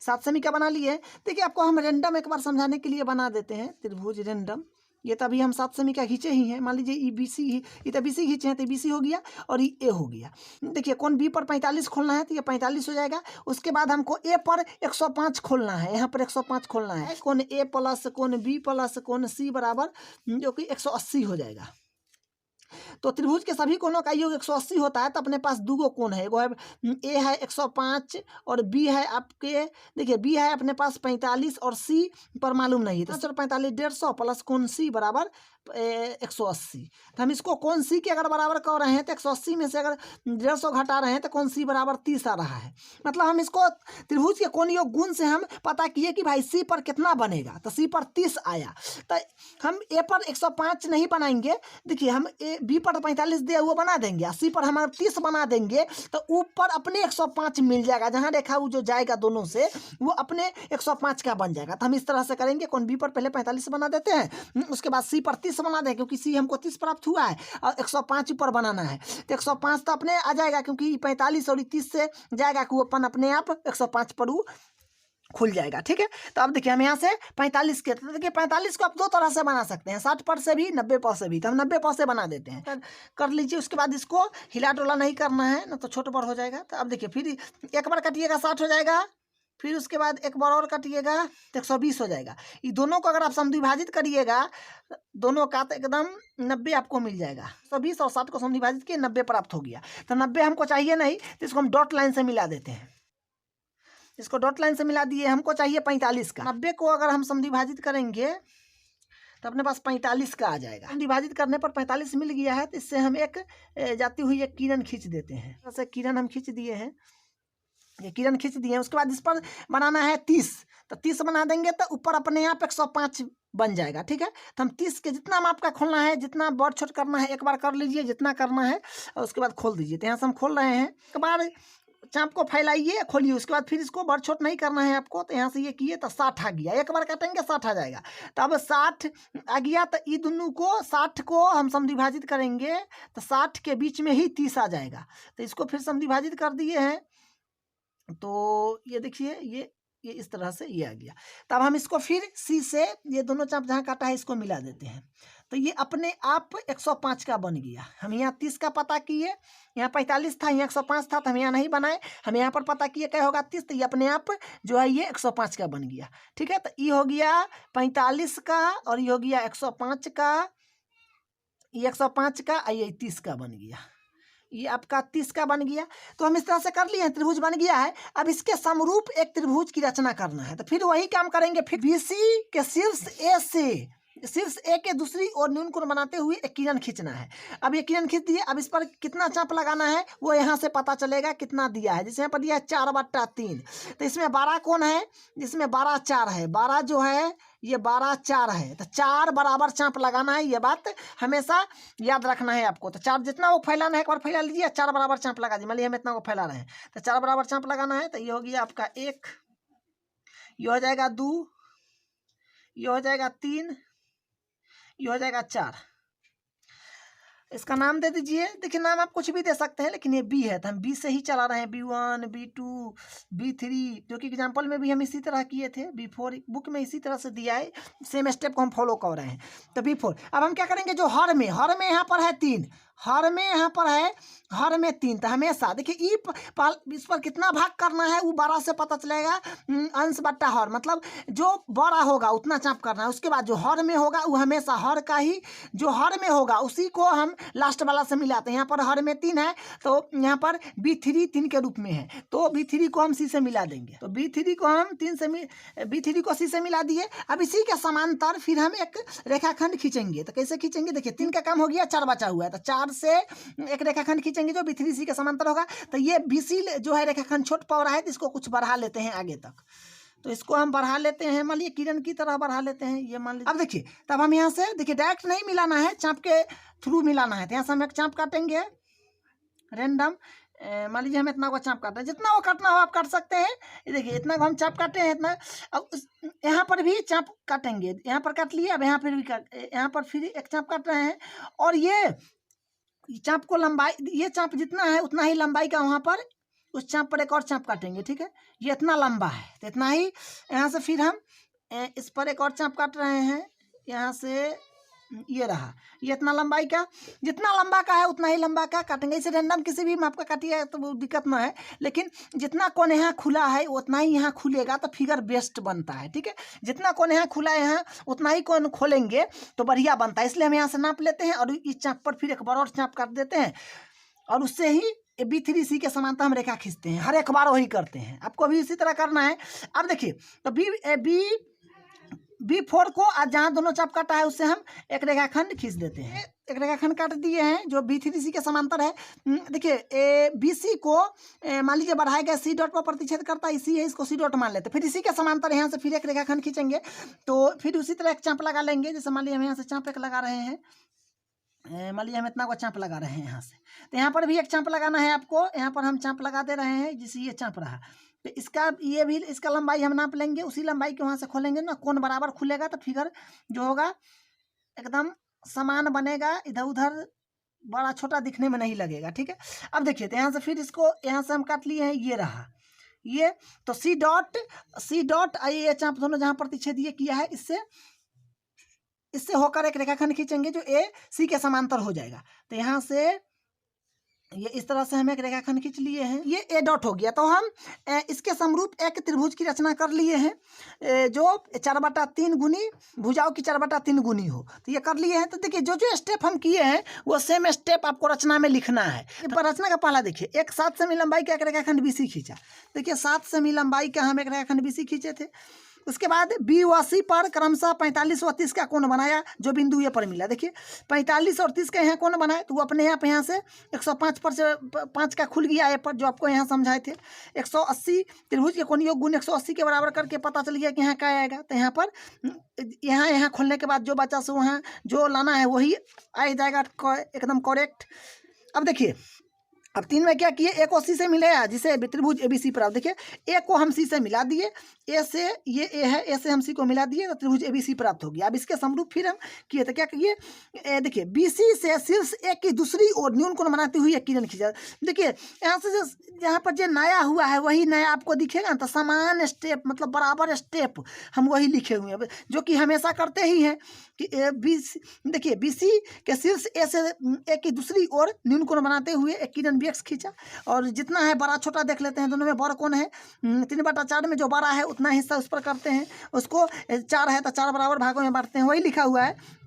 7 सेमी का बना लिए। देखिए आपको हम रेंडम एक बार समझाने के लिए बना देते हैं त्रिभुज रेंडम। ये तभी हम 7 सेमी का खींचे ही हैं, मान लीजिए ये BC, ये तो BC खींचे हैं, तो BC हो गया और ये A हो गया। देखिए कोण B पर 45 खोलना है, तो ये 45 हो जाएगा। उसके बाद हमको A पर 105 खोलना है, यहाँ पर 105 खोलना है। कोण A प्लस कोण B प्लस कोण C बराबर जो कि 180 हो जाएगा। तो त्रिभुज के सभी कोणों का योग 180 होता है। तो अपने पास दो कोण है, एगो है A है 105 और B है आपके, देखिए B है अपने पास 45 और C पर मालूम नहीं है, तो 45 150 प्लस कोण C बराबर 180। तो हम इसको कोण C के अगर बराबर कर रहे हैं तो 180 में से अगर 150 घटा रहे हैं तो कोण C बराबर 30 आ रहा है। मतलब हम इसको त्रिभुज के कोण योग गुण से हम पता किए कि भाई C पर कितना बनेगा, तो C पर 30 आया। तो हम A पर 105 नहीं बनाएंगे, देखिए हम B पर 45 दिया हुआ बना देंगे, C पर हम 30 बना देंगे, तो ऊपर अपने 105 मिल जाएगा, जहाँ रेखा वो जो जाएगा दोनों से वो अपने 105 का बन जाएगा। तो हम इस तरह से करेंगे, कोण B पर पहले 45 बना देते हैं, उसके बाद C पर 30 बना दें, क्योंकि C हमको 30 प्राप्त हुआ है और 105 ऊपर बनाना है, तो 105 तो अपने आ जाएगा, क्योंकि 45 और 30 से जाएगा कि वो अपन अपने आप 105 पर वो खुल जाएगा, ठीक है। तो अब देखिए हम यहाँ से 45 के, तो देखिए 45 को आप दो तरह से बना सकते हैं, 60 पर से भी 90 पर से भी। तो हम 90 पर से बना देते हैं, कर लीजिए। उसके बाद इसको हिला डोला नहीं करना है ना, तो छोटा बड़ हो जाएगा। तो अब देखिए फिर एक बार कटिएगा 60 हो जाएगा, फिर उसके बाद एक बार और कटिएगा तो 120 हो जाएगा। ये दोनों को अगर आप समद्विभाजित करिएगा दोनों का, तो एकदम 90 आपको मिल जाएगा। 120 और 60 को समद्विभाजित किए 90 प्राप्त हो गया। तो 90 हमको चाहिए नहीं, तो इसको हम डॉट लाइन से मिला देते हैं, इसको डॉट लाइन से मिला दिए। हमको चाहिए 45 का, 90 को अगर हम समद्विभाजित करेंगे तो अपने पास 45 का आ जाएगा। समद्विभाजित करने पर 45 मिल गया है, तो इससे हम एक जाती हुई एक किरण खींच देते हैं। जैसे किरण हम खींच दिए हैं, ये किरण खींच दिए हैं। उसके बाद इस पर बनाना है 30, तो 30 बना देंगे तो ऊपर अपने आप 105 बन जाएगा, ठीक है। तो हम 30 के जितना माप का खोलना है, जितना बढ़ छोट करना है एक बार कर लीजिए, जितना करना है, और उसके बाद खोल दीजिए। तो यहाँ से हम खोल रहे हैं, एक बार चाप को फैलाइए, खोलिए, उसके बाद फिर इसको बढ़ छोट नहीं करना है आपको। तो यहाँ से ये किए तो 60 आ गया, एक बार काटेंगे 60 आ जाएगा। तो अब 60 आ गया, तो ये दोनों को 60 को हम समद्विभाजित करेंगे तो 60 के बीच में ही 30 आ जाएगा। तो इसको फिर समद्विभाजित कर दिए हैं, तो ये देखिए ये इस तरह से ये आ गया। तब हम इसको फिर C से ये दोनों चाप जहाँ काटा है इसको मिला देते हैं, तो ये अपने आप 105 का बन गया। हम यहाँ 30 का पता किए, यहाँ 45 था, यहाँ 105 था, तो हम यहाँ नहीं बनाए, हम यहाँ पर पता किए क्या होगा 30, तो ये अपने आप जो है ये 105 का बन गया, ठीक है। तो ये हो गया 45 का और ये हो गया 105 का, ये 105 का और ये 30 का बन गया, ये आपका 30 का बन गया। तो हम इस तरह से कर लिए, त्रिभुज बन गया है। अब इसके समरूप एक त्रिभुज की रचना करना है, तो फिर वही काम करेंगे। फिर BC के शीर्ष A से शीर्ष A के दूसरी ओर न्यून कोण बनाते हुए एक किरण खींचना है। अब ये किरण खींच दिए, अब इस पर कितना चाप लगाना है वो यहाँ से पता चलेगा कितना दिया है। जैसे यहाँ पर दिया है 4/3, तो इसमें 12 कोण है, जिसमें 12 4 है, 12 जो है ये 12 4 है, तो 4 बराबर चाप लगाना है। ये बात हमेशा याद रखना है आपको। तो 4 जितना वो फैलाना है एक बार फैला लीजिए, 4 बराबर चाप लगा दीजिए। मान लीजिए हम इतना को फैला रहे हैं, तो 4 बराबर चाप लगाना है। तो ये हो गया आपका 1, ये हो जाएगा 2, ये हो जाएगा 3, ये हो जाएगा 4। इसका नाम दे दीजिए। देखिए नाम आप कुछ भी दे सकते हैं, लेकिन ये B है तो हम B से ही चला रहे हैं, B1 B2 B3, जो कि एग्जाम्पल में भी हम इसी तरह किए थे। B4 बुक में इसी तरह से दिया है, सेम स्टेप को हम फॉलो कर रहे हैं। तो B4 अब हम क्या करेंगे, जो हर में यहाँ पर है 3, हर में यहाँ पर है, हर में 3, तो हमेशा देखिए इस पर कितना भाग करना है वो 12 से पता चलेगा। अंश बट्टा हर, मतलब जो बड़ा होगा उतना चाप करना है। उसके बाद जो हर में होगा वो हमेशा हर का ही, जो हर में होगा उसी को हम लास्ट वाला से मिलाते हैं। यहाँ पर हर में 3 है तो यहाँ पर B3 3 के रूप में है, तो B3 को हम C से मिला देंगे। तो B3 को हम B3 को C से मिला दिए। अब इसी के समांतर फिर हम एक रेखाखंड खींचेंगे। तो कैसे खींचेंगे, देखिए 3 का काम हो गया, 4 बचा हुआ है, तो 4 से एक रेखाखंड खींचेंगे जो B3C के समांतर होगा। तो ये BC जो है रेखाखंड छोट पड़ रहा है, तो इसको कुछ बढ़ा लेते हैं आगे तक। तो इसको हम बढ़ा लेते हैं, मान लीजिए किरण की तरह बढ़ा लेते हैं, ये मान लीजिए। अब देखिए तब हम यहाँ से देखिए डायरेक्ट नहीं मिलाना है, चाप के थ्रू मिलाना है। तो यहाँ से हम एक चाप काटेंगे रेंडम, मान लीजिए हम इतना को चाप काट रहे हैं, जितना वो काटना हो आप काट सकते हैं। ये देखिए इतना को हम चाप काटे हैं इतना। अब यहाँ पर भी चाप काटेंगे, यहाँ पर काट लिए, अब यहाँ पर भी यहाँ पर फिर एक चाप काट रहे हैं। और ये चाप को लंबाई, ये चाप जितना है उतना ही लंबाई का वहाँ पर उस चाप पर एक और चाप काटेंगे, ठीक है। ये इतना लंबा है तो इतना ही, यहाँ से फिर हम इस पर एक और चाप काट रहे हैं, यहाँ से ये रहा, ये इतना लंबाई का, जितना लंबा का है उतना ही लंबा का काटेंगे। इसे रेंडम किसी भी माप का काटिए तो वो दिक्कत ना है, लेकिन जितना कोण यहाँ खुला है उतना ही यहाँ खुलेगा तो फिगर बेस्ट बनता है, ठीक है। जितना कोण यहाँ खुला है यहाँ उतना ही कोण खोलेंगे तो बढ़िया बनता है। इसलिए हम यहाँ से नाप लेते हैं और इस चाप पर फिर एक बार और चाप काट देते हैं और उससे ही B3C के समांतर हम रेखा खींचते हैं। हर एक बार वही करते हैं, आपको भी इसी तरह करना है। अब देखिए तो B4 को आज जहाँ दोनों चाप काटा है उससे हम एक रेखाखंड खींच देते हैं। एक रेखाखंड काट दिए हैं जो B3C के समांतर है। देखिए BC को मान लीजिए बढ़ाया गया C डॉट पर प्रतिच्छेद करता है, इसी है, इसको C डॉट मान लेते हैं। फिर इसी के समांतर यहाँ से फिर एक रेखाखंड खींचेंगे, तो फिर उसी तरह एक चाप लगा लेंगे। जैसे मान लीजिए हम यहाँ से चाप एक लगा रहे हैं, मान लीजिए हम इतना को चाप लगा रहे हैं यहाँ से, तो यहाँ पर भी एक चाप लगाना है आपको। यहाँ पर हम चाप लगा दे रहे हैं, जिससे ये चाप रहा, तो इसका ये भी, इसका लंबाई हम नाप लेंगे, उसी लंबाई के वहाँ से खोलेंगे ना, कोण बराबर खुलेगा तो फिगर जो होगा एकदम समान बनेगा, इधर उधर बड़ा छोटा दिखने में नहीं लगेगा, ठीक है। अब देखिए तो यहाँ से फिर इसको यहाँ से हम काट लिए हैं, ये रहा ये, तो C डॉट ये चाप दोनों जहाँ प्रतिच्छेद ये किया है, इससे होकर एक रेखाखंड खींचेंगे जो AC के समांतर हो जाएगा। तो यहाँ से ये इस तरह से हम एक रेखाखंड खींच लिए हैं, ये A डॉट हो गया। तो हम इसके समरूप एक त्रिभुज की रचना कर लिए हैं जो 4/3 गुनी भुजाओं की 4/3 गुनी हो, तो ये कर लिए हैं। तो देखिए जो जो स्टेप हम किए हैं वो सेम स्टेप आपको रचना में लिखना है। रचना का पहला देखिए, एक 7 सेमी लंबाई का एक रेखाखंड BC खींचा। देखिए 7 सेमी लंबाई का हम एक रेखाखंड BC खींचे थे। उसके बाद B व C पर क्रमशः 45 व 30 का कोण बनाया, जो बिंदु ये पर मिला। देखिए 45 और 30 का यहाँ कोण बनाया, तो वो अपने आप यहाँ से 105 पर से 5 का खुल गया ये पर, जो आपको यहाँ समझाए थे। 180 त्रिभुज के कोण योग गुण 180 के बराबर करके पता चल गया कि यहाँ क्या आएगा। तो यहाँ पर यहाँ खोलने के बाद जो बचा सो वहाँ जो लाना है वही आ जाएगा, एकदम करेक्ट। अब देखिए अब 3 में क्या किए, A को C से मिलाया, जिसे त्रिभुज ABC प्राप्त। देखिए A को हम C से मिला दिए, A से ये A है, A से हम C को मिला दिए तो त्रिभुज ABC प्राप्त हो गया। अब इसके समरूप फिर हम किए तो क्या किए, देखिए BC से शीर्ष A की दूसरी ओर न्यून कोण बनाते हुए एक किरण खींचा। देखिए यहाँ से यहाँ पर जो नया हुआ है वही नया आपको दिखेगा ना, तो समान स्टेप मतलब बराबर स्टेप हम वही लिखे हुए हैं, जो कि हमेशा करते ही हैं कि देखिए BC के शीर्ष A से A की दूसरी ओर न्यून कोण बनाते हुए एक किरण BX खींचा। और जितना है बड़ा छोटा देख लेते हैं, दोनों में बड़ा कोण है 3/4 में जो बड़ा है उतना हिस्सा उस पर करते हैं, उसको 4 है तो 4 बराबर भागों में बांटते हैं, वही लिखा हुआ है।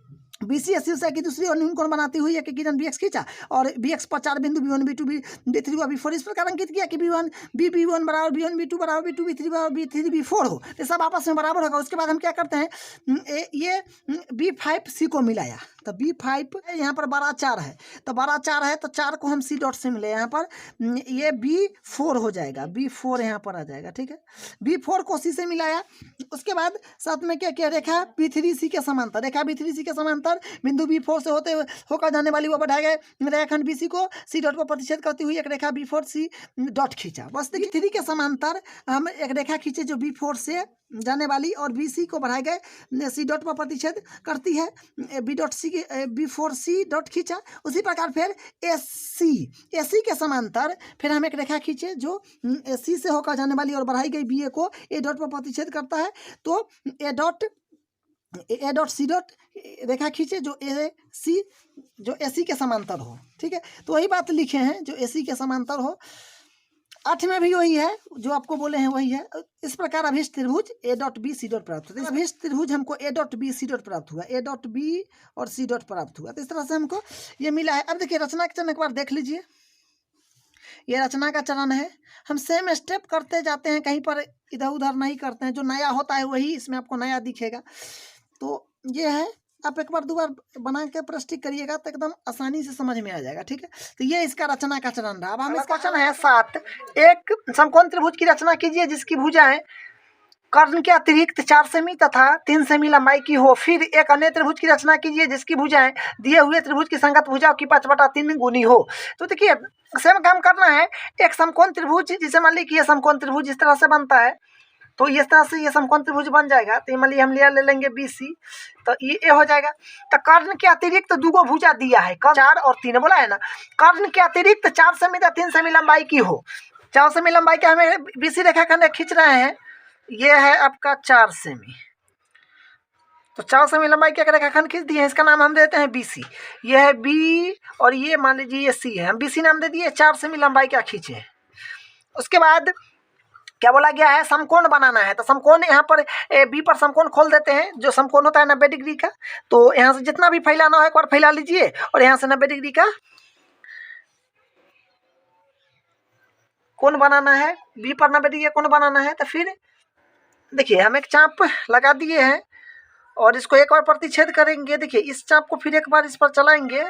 BC शीर्ष की दूसरी और न्यून कोण बनाती हुई एक किरण BX खींचा और BX पर 4 बिंदु B1 B2 B3 व B4 इस प्रकार अंकित किया कि B1 बराबर B1 B2 बराबर B2 B3 बराबर B3 B4 हो, तो सब आपस में बराबर होगा। उसके बाद हम क्या करते हैं, ये B5 C को मिलाया, तो B5 यहाँ पर बड़ा 4 है, तो बड़ा 4 है तो 4 को हम C डॉट से मिले, यहाँ पर ये B4 हो जाएगा, B4 यहाँ पर आ जाएगा, ठीक है। B4 को C से मिलाया। उसके बाद साथ में क्या किया, रेखा B3C के समांतर, रेखा B3C के समांतर बिंदु B4 से होकर जाने वाली वो बढ़ाए गए रेखाखंड BC को C डॉट पर प्रतिच्छेद करती हुई एक रेखा B4C डॉट खींचा। बस देखिए 3 के समांतर हम एक रेखा खींचे जो B4 से जाने वाली और BC को बढ़ाए गए C डॉट पर प्रतिच्छेद करती है, B4C डॉट खींचा। उसी प्रकार फिर AC के समांतर फिर हम एक रेखा खींचे जो C से होकर जाने वाली और बढ़ाई गई BA को A डॉट पर प्रतिच्छेद करता है, तो A dot A dot C dot रेखा खींचे जो ए सी के समांतर हो, ठीक है। तो वही बात लिखे हैं जो ए सी के समांतर हो। 8 में भी वही है जो आपको बोले हैं वही है। इस प्रकार अभिष्ट त्रिभुज A dot B C dot प्राप्त होता है। अभिष्ट त्रिभुज हमको A dot B C dot प्राप्त हुआ, ए डॉट बी और सी डॉट प्राप्त हुआ। तो इस तरह से हमको ये मिला है। अब देखिए रचना के चरण एक बार देख लीजिए, ये रचना का चरण है। हम सेम स्टेप करते जाते हैं, कहीं पर इधर उधर नहीं करते हैं। जो नया होता है वही इसमें आपको नया दिखेगा। तो ये है, आप एक बार दो बार बना के प्रैक्टिस करिएगा तो एकदम आसानी से समझ में आ जाएगा, ठीक है। तो ये इसका रचना का चरण रहा। अब हम इसका क्वेश्चन है 7, एक समकोण त्रिभुज की रचना कीजिए जिसकी भुजाएं कर्ण के अतिरिक्त 4 सेमी तथा 3 सेमी लंबाई की हो। फिर एक अन्य त्रिभुज की रचना कीजिए जिसकी भुजाएं दिए हुए त्रिभुज की संगत भुजाओं की 5/3 गुनी हो। तो देखिए सेम काम करना है। एक समकोण त्रिभुज, जिसे मान लीजिए समकोण त्रिभुज इस तरह से बनता है, तो इस तरह से ये समकोण त्रिभुज बन जाएगा। तो मान लीजिए हम ले लेंगे BC, तो ये ए हो जाएगा। तो कर्ण के अतिरिक्त 2 भुजा दिया है, 4 और 3 बोला है ना। कर्ण के अतिरिक्त 4 सेमी या 3 सेमी लंबाई की हो। 4 सेमी लंबाई का हमें BC रेखाखंड खींच रहे हैं। ये है आपका 4 सेमी, तो 4 सेमी लंबाई के रेखाखंड खींच दिए हैं। इसका नाम हम देते हैं BC। ये है B और ये मान लीजिए ये C है, हम BC नाम दे दिए। 4 सेमी लंबाई का खींचे। उसके बाद क्या बोला गया है, समकोण बनाना है। तो समकोण यहाँ पर बी पर समकोण खोल देते हैं। जो समकोण होता है 90 डिग्री का, तो यहाँ से जितना भी फैलाना हो एक बार फैला लीजिए और यहाँ से 90 डिग्री का कोण बनाना है। बी पर 90 डिग्री का कोण बनाना है। तो फिर देखिए हम एक चाप लगा दिए हैं और इसको एक बार प्रतिच्छेद करेंगे। देखिए इस चाप को फिर एक बार इस पर चलाएंगे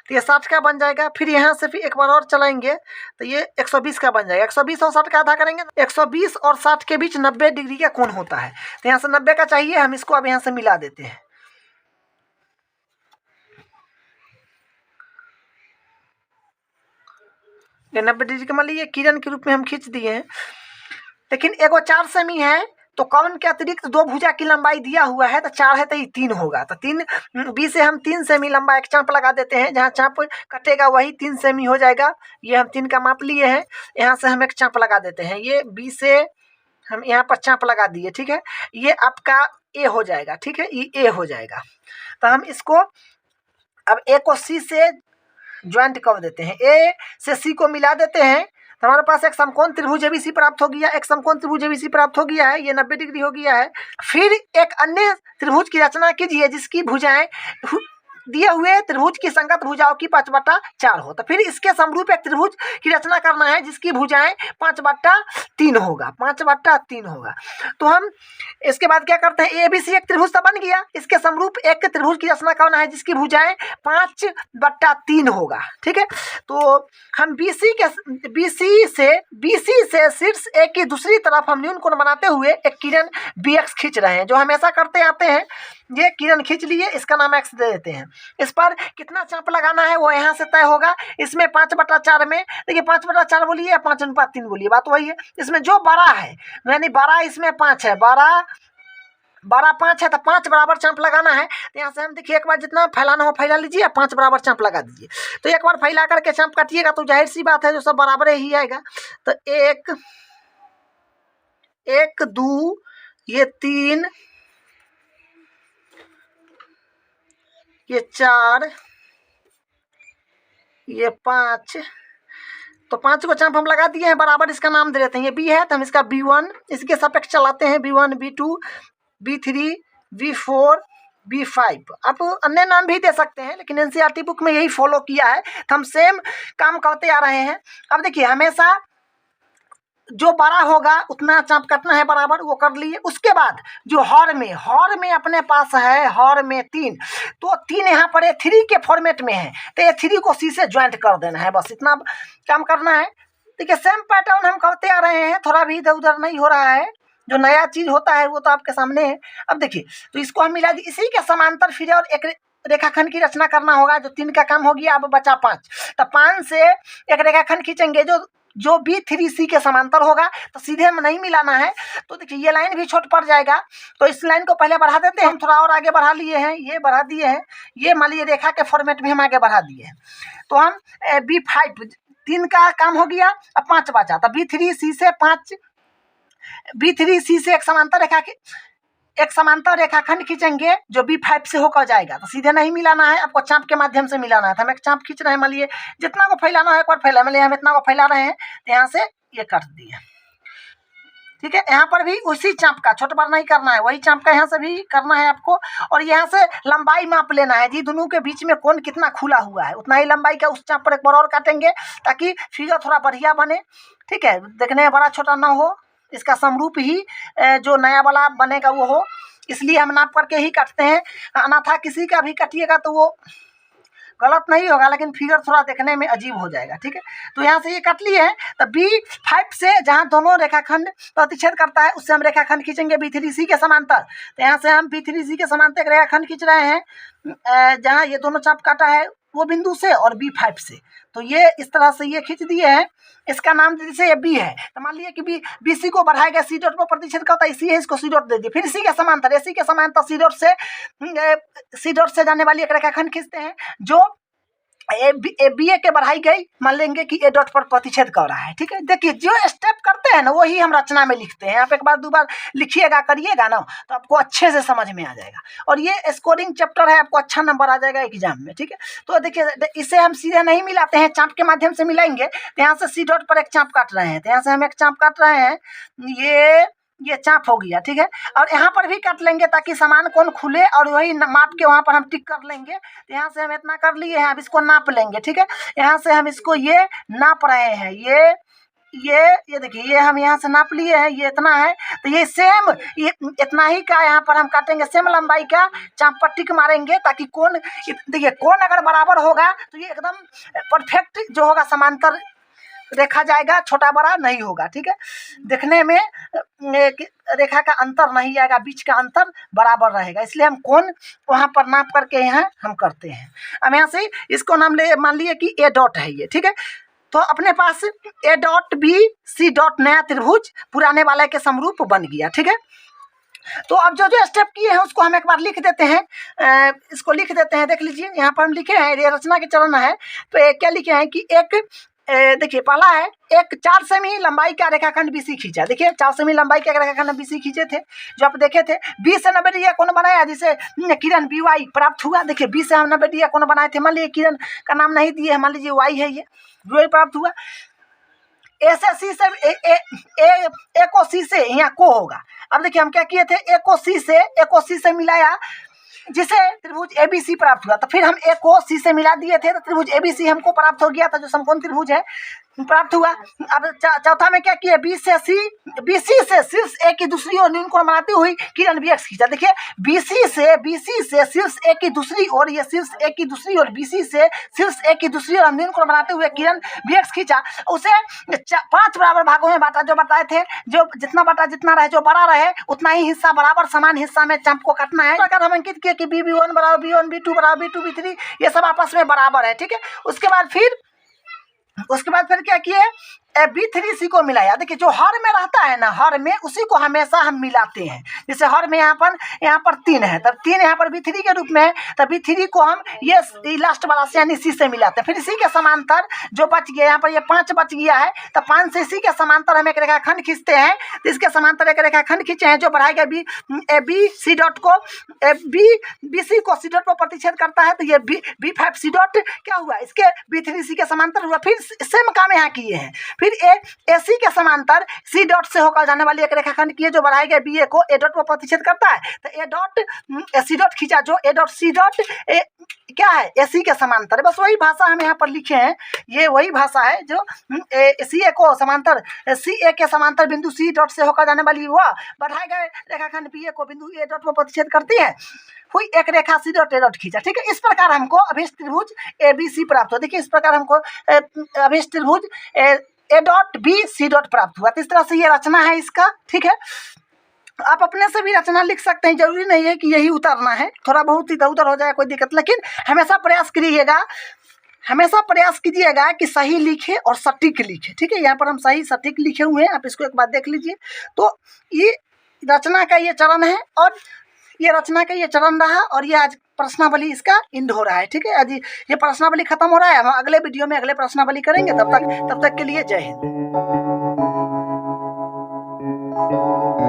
तो ये 60 का बन जाएगा। फिर यहाँ से फिर एक बार और चलाएंगे तो ये 120 का बन जाएगा। 120 और 60 का आधा करेंगे, 120 और 60 के बीच 90 डिग्री का कोण होता है। तो यहाँ से 90 का चाहिए, हम इसको अब यहाँ से मिला देते हैं। ये 90 डिग्री का मान लीजिए किरण के रूप में हम खींच दिए हैं। लेकिन एगो 4 सेमी है, तो कर्ण के अतिरिक्त 2 भुजा की लंबाई दिया हुआ है। तो 4 है तो ये 3 होगा। तो 3 बी से हम 3 सेमी लंबा एक चाप लगा देते हैं। जहाँ चाप कटेगा वही 3 सेमी हो जाएगा। ये हम 3 का माप लिए हैं, यहाँ से हम एक चाप लगा देते हैं। ये बी से हम यहाँ पर चाप लगा दिए, ठीक है। ये आपका ए हो जाएगा, ठीक है, ये ए हो जाएगा। तो हम इसको अब ए को सी से ज्वाइंट कर देते हैं, ए से सी को मिला देते हैं। तो हमारे पास एक समकोण त्रिभुज ABC प्राप्त हो गया, एक समकोण त्रिभुज ABC प्राप्त हो गया है। ये 90 डिग्री हो गया है। फिर एक अन्य त्रिभुज की रचना कीजिए जिसकी भुजाएं दिए हुए त्रिभुज की संगत भुजाओं की 5/4 हो। तो फिर इसके समरूप एक त्रिभुज की रचना करना है जिसकी भुजाएं 5/3 होगा, 5/3 होगा। तो हम इसके बाद क्या करते हैं, ABC एक त्रिभुज तो बन गया। इसके समरूप एक त्रिभुज की रचना करना है जिसकी भुजाएं 5/3 होगा, ठीक है। तो हम BC से शीर्ष A की दूसरी तरफ हम न्यून कोण बनाते हुए एक किरण BX खींच रहे हैं, जो हमेशा करते आते हैं। ये किरण खींच लिए, इसका नाम X दे देते हैं। इस पर कितना चाप लगाना है वो यहाँ से तय होगा। इसमें 5/4 में देखिए 5/4 बोलिए या 5/3 बोलिए, बात वही है। इसमें जो बड़ा है यानी 12, इसमें 5 है, 12 5 है, तो 5 बराबर चाप लगाना है। तो यहाँ से हम देखिए एक बार जितना फैलाना हो फैला लीजिए, 5 बराबर चाप लगा दीजिए। तो एक बार फैला करके चाप काटिएगा तो जाहिर सी बात है जो सब बराबर ही आएगा। तो 1 2 ये 3 ये 4 ये 5, तो 5 को चाप हम लगा दिए हैं बराबर। इसका नाम दे देते हैं, ये B है तो हम इसका B1 इसके सापेक्ष चलाते हैं। B1 B2 B3 B4 B5। आप अन्य नाम भी दे सकते हैं, लेकिन NCERT बुक में यही फॉलो किया है, तो हम सेम काम करते आ रहे हैं। अब देखिए हमेशा जो बड़ा होगा उतना चाप काटना है बराबर, वो कर लिए। उसके बाद जो हर में अपने पास है, हर में 3, तो 3 यहाँ पर A3 के फॉर्मेट में है, तो A3 को C से ज्वाइंट कर देना है, बस इतना काम करना है। देखिए सेम पैटर्न हम करते आ रहे हैं, थोड़ा भी इधर उधर नहीं हो रहा है। जो नया चीज होता है वो तो आपके सामने है। अब देखिए तो इसको हम मिला दी, इसी के समांतर फिर और एक रेखाखंड की रचना करना होगा। जो 3 का काम हो गया, अब बचा 5। तो 5 से एक रेखाखंड खींचेंगे जो B3C के समांतर होगा। तो सीधे में नहीं मिलाना है। तो देखिए ये लाइन भी छोट पड़ जाएगा, तो इस लाइन को पहले बढ़ा देते हैं। हम थोड़ा और आगे बढ़ा लिए हैं, ये बढ़ा दिए हैं। ये मान लीजिए रेखा के फॉर्मेट में हम आगे बढ़ा दिए हैं। तो हम B5 3 का काम हो गया, अब 5 बचा। तो B3C से एक समांतर रेखा के एक समांतर रेखाखंड खींचेंगे जो B5 से होकर जाएगा, तो सीधे नहीं मिलाना है, आपको चाप के माध्यम से मिलाना है। तो हम एक चाप खींच रहे हैं, मान लीजिए जितना को फैलाना है एक बार फैला, मान लीजिए हम इतना को फैला रहे हैं, तो यहाँ से ये काट दिए, ठीक है। यहाँ पर भी उसी चाप का, छोटा बार नहीं करना है, वही चाप का यहाँ से भी करना है आपको। और यहाँ से लंबाई माप लेना है जी, दोनों के बीच में कौन कितना खुला हुआ है, उतना ही लंबाई का उस चाप पर एक बार और काटेंगे ताकि फिगर थोड़ा बढ़िया बने, ठीक है, देखने में बड़ा छोटा ना हो, इसका समरूप ही जो नया वाला बनेगा वो हो, इसलिए हम नाप करके ही काटते हैं। अन्यथा किसी का भी काटिएगा तो वो गलत नहीं होगा, लेकिन फिगर थोड़ा देखने में अजीब हो जाएगा, ठीक है। तो यहाँ से ये काट लिए हैं, तो B5 से जहाँ दोनों रेखाखंड प्रतिच्छेद करता है उससे हम रेखाखंड खींचेंगे B3C के समांतर। तो यहाँ से हम B3C के समांतर एक रेखाखंड खींच रहे हैं जहाँ ये दोनों चाप काटा है वो बिंदु से और B5 से, तो ये इस तरह से ये खींच दिए हैं। इसका नाम जैसे ये B है, तो मान लिया कि BC को बढ़ाएगा, C डॉट को प्रतिच्छेद करता है, इसी है, इसको C डॉट दे दिए। फिर C के समांतर, AC के समांतर C डॉट से जाने वाली एक रेखाखंड खींचते हैं जो BA के बढ़ाई गई, मान लेंगे कि A डॉट पर प्रतिच्छेद कर रहा है, ठीक है। देखिए जो स्टेप करते हैं ना वही हम रचना में लिखते हैं, आप एक बार दो बार लिखिएगा करिएगा ना तो आपको अच्छे से समझ में आ जाएगा, और ये स्कोरिंग चैप्टर है, आपको अच्छा नंबर आ जाएगा एग्जाम में, ठीक है। तो देखिए इसे हम सीधे नहीं मिलाते हैं, चाप के माध्यम से मिलाएंगे। तो यहाँ से C डॉट पर एक चाप काट रहे हैं, तो यहाँ से हम एक चाप काट रहे हैं, ये चाप हो गया, ठीक है। और यहाँ पर भी काट लेंगे ताकि समान कोण खुले, और वही माप के वहाँ पर हम टिक कर लेंगे। तो यहाँ से हम इतना कर लिए हैं, अब इसको नाप लेंगे, ठीक है। यहाँ से हम इसको ये नाप रहे हैं, ये देखिए, ये हम यहाँ से नाप लिए हैं, ये इतना है, तो ये सेम ये इतना ही का यहाँ पर हम काटेंगे, सेम लंबाई का चाप पर टिक मारेंगे ताकि कोण, देखिए कोण अगर बराबर होगा तो ये एकदम परफेक्ट जो होगा समांतर देखा जाएगा, छोटा बड़ा नहीं होगा, ठीक है। देखने में रेखा का अंतर नहीं आएगा, बीच का अंतर बराबर रहेगा, इसलिए हम कोण वहाँ पर नाप करके यहाँ हम करते हैं। अब यहाँ से इसको नाम ले, मान लिए कि A डॉट है ये, ठीक है। तो अपने पास A डॉट BC डॉट नया त्रिभुज पुराने वाले के समरूप बन गया, ठीक है। तो अब जो जो स्टेप किए हैं उसको हम एक बार लिख देते हैं, इसको लिख देते हैं, देख लीजिए यहाँ पर हम लिखे हैं, ये रचना के चरण है। तो क्या लिखे हैं कि एक देखिए पहला है, एक 4 सेमी लंबाई का रेखाखंड BC खींचा, देखिए 4 सेमी लंबाई का रेखाखंड BC खींचे थे जो आप देखे थे। B से 90 डिग्री कोण बनाया जिसे किरण BY प्राप्त हुआ, देखिए B से हम 90 डिग्री कोण बनाए थे, मान लीजिए किरण का नाम नहीं दिए है, मान लीजिए Y है, ये BY प्राप्त हुआ। A से C से A को C से यहाँ को होगा। अब देखिए हम क्या किए थे, A को C से मिलाया जिसे त्रिभुज ABC प्राप्त हुआ, तो फिर हम A को C से मिला दिए थे, तो त्रिभुज ABC हमको प्राप्त हो गया था, जो समकोण त्रिभुज है प्राप्त हुआ। अब चौथा में क्या किया, BC से शीर्ष A की दूसरी ओर न्यून कोण बनाती हुई किरण BX खींचा, देखिए BC से शीर्ष A की दूसरी ओर, ये शीर्ष A की दूसरी ओर, BC से शीर्ष A की दूसरी ओर न्यून कोण बनाते हुए किरण BX खींचा। उसे 5 बराबर भागों में बांटा, जो बताए थे, जो जितना बांटा जितना रहे, जो बड़ा रहे उतना ही हिस्सा बराबर समान हिस्सा में चाप को काटना है। अगर हम अंकित किए कि B1 बराबर B1, B2 बराबर B2, B3 ये सब आपस में बराबर है, ठीक है। उसके बाद फिर क्या किए, B3C को मिलाया, देखिए जो हर में रहता है ना, हर में उसी को हमेशा हम मिलाते हैं। जैसे हर में यहाँ पर 3 है, तब 3 यहाँ पर B3 के रूप में है, तब B3 को हम ये लास्ट वाला से यानी C से मिलाते हैं। फिर इसी के समांतर जो बच गया, यहाँ पर ये 5 बच गया है, तो 5 से इसी के समांतर हम एक रेखाखंड खींचते हैं। तो इसके समांतर एक रेखाखंड खींचे हैं जो बढ़ाएगा BC डॉट को BC को C डॉट पर प्रतिच्छेद करता है, तो ये B5 C डॉट क्या हुआ, इसके B3C के समांतर हुआ। फिर सेम काम यहाँ किए हैं, फिर AC के समांतर C डॉट से होकर जाने वाली एक रेखाखंड किए जो बढ़ाएगा BA को A डॉट पर प्रतिच्छेद करता है, तो A डॉट C डॉट खींचा जो A डॉट C डॉट क्या है, AC के समांतर। बस वही भाषा हम यहाँ पर लिखे हैं, ये वही भाषा है जो CA को समांतर CA के समांतर बिंदु C डॉट से होकर जाने वाली हुआ बढ़ाएगा रेखाखंड BA को बिंदु A डॉट पर प्रतिच्छेद करती है, हुई एक रेखा C डॉट A डॉट खींचा, ठीक है। इस प्रकार हमको अभिष्ट त्रिभुज ABC प्राप्त हो, देखिए इस प्रकार हमको अभिष्ट त्रिभुज A dot B C dot प्राप्त हुआ। तो इस तरह से ये रचना है इसका, ठीक है। आप अपने से भी रचना लिख सकते हैं, जरूरी नहीं है कि यही उतारना है, थोड़ा बहुत इधर उधर हो जाए कोई दिक्कत, लेकिन हमेशा प्रयास करिएगा, हमेशा प्रयास कीजिएगा कि सही लिखे और सटीक लिखे, ठीक है। यहाँ पर हम सही सटीक लिखे हुए हैं, आप इसको एक बार देख लीजिए। तो ये रचना का ये चरण है, और ये रचना का ये चरण रहा, और ये आज प्रश्नावली इसका इंड हो रहा है, ठीक है। आज ये प्रश्नावली खत्म हो रहा है, हम अगले वीडियो में अगले प्रश्नावली करेंगे। तब तक के लिए जय हिंद।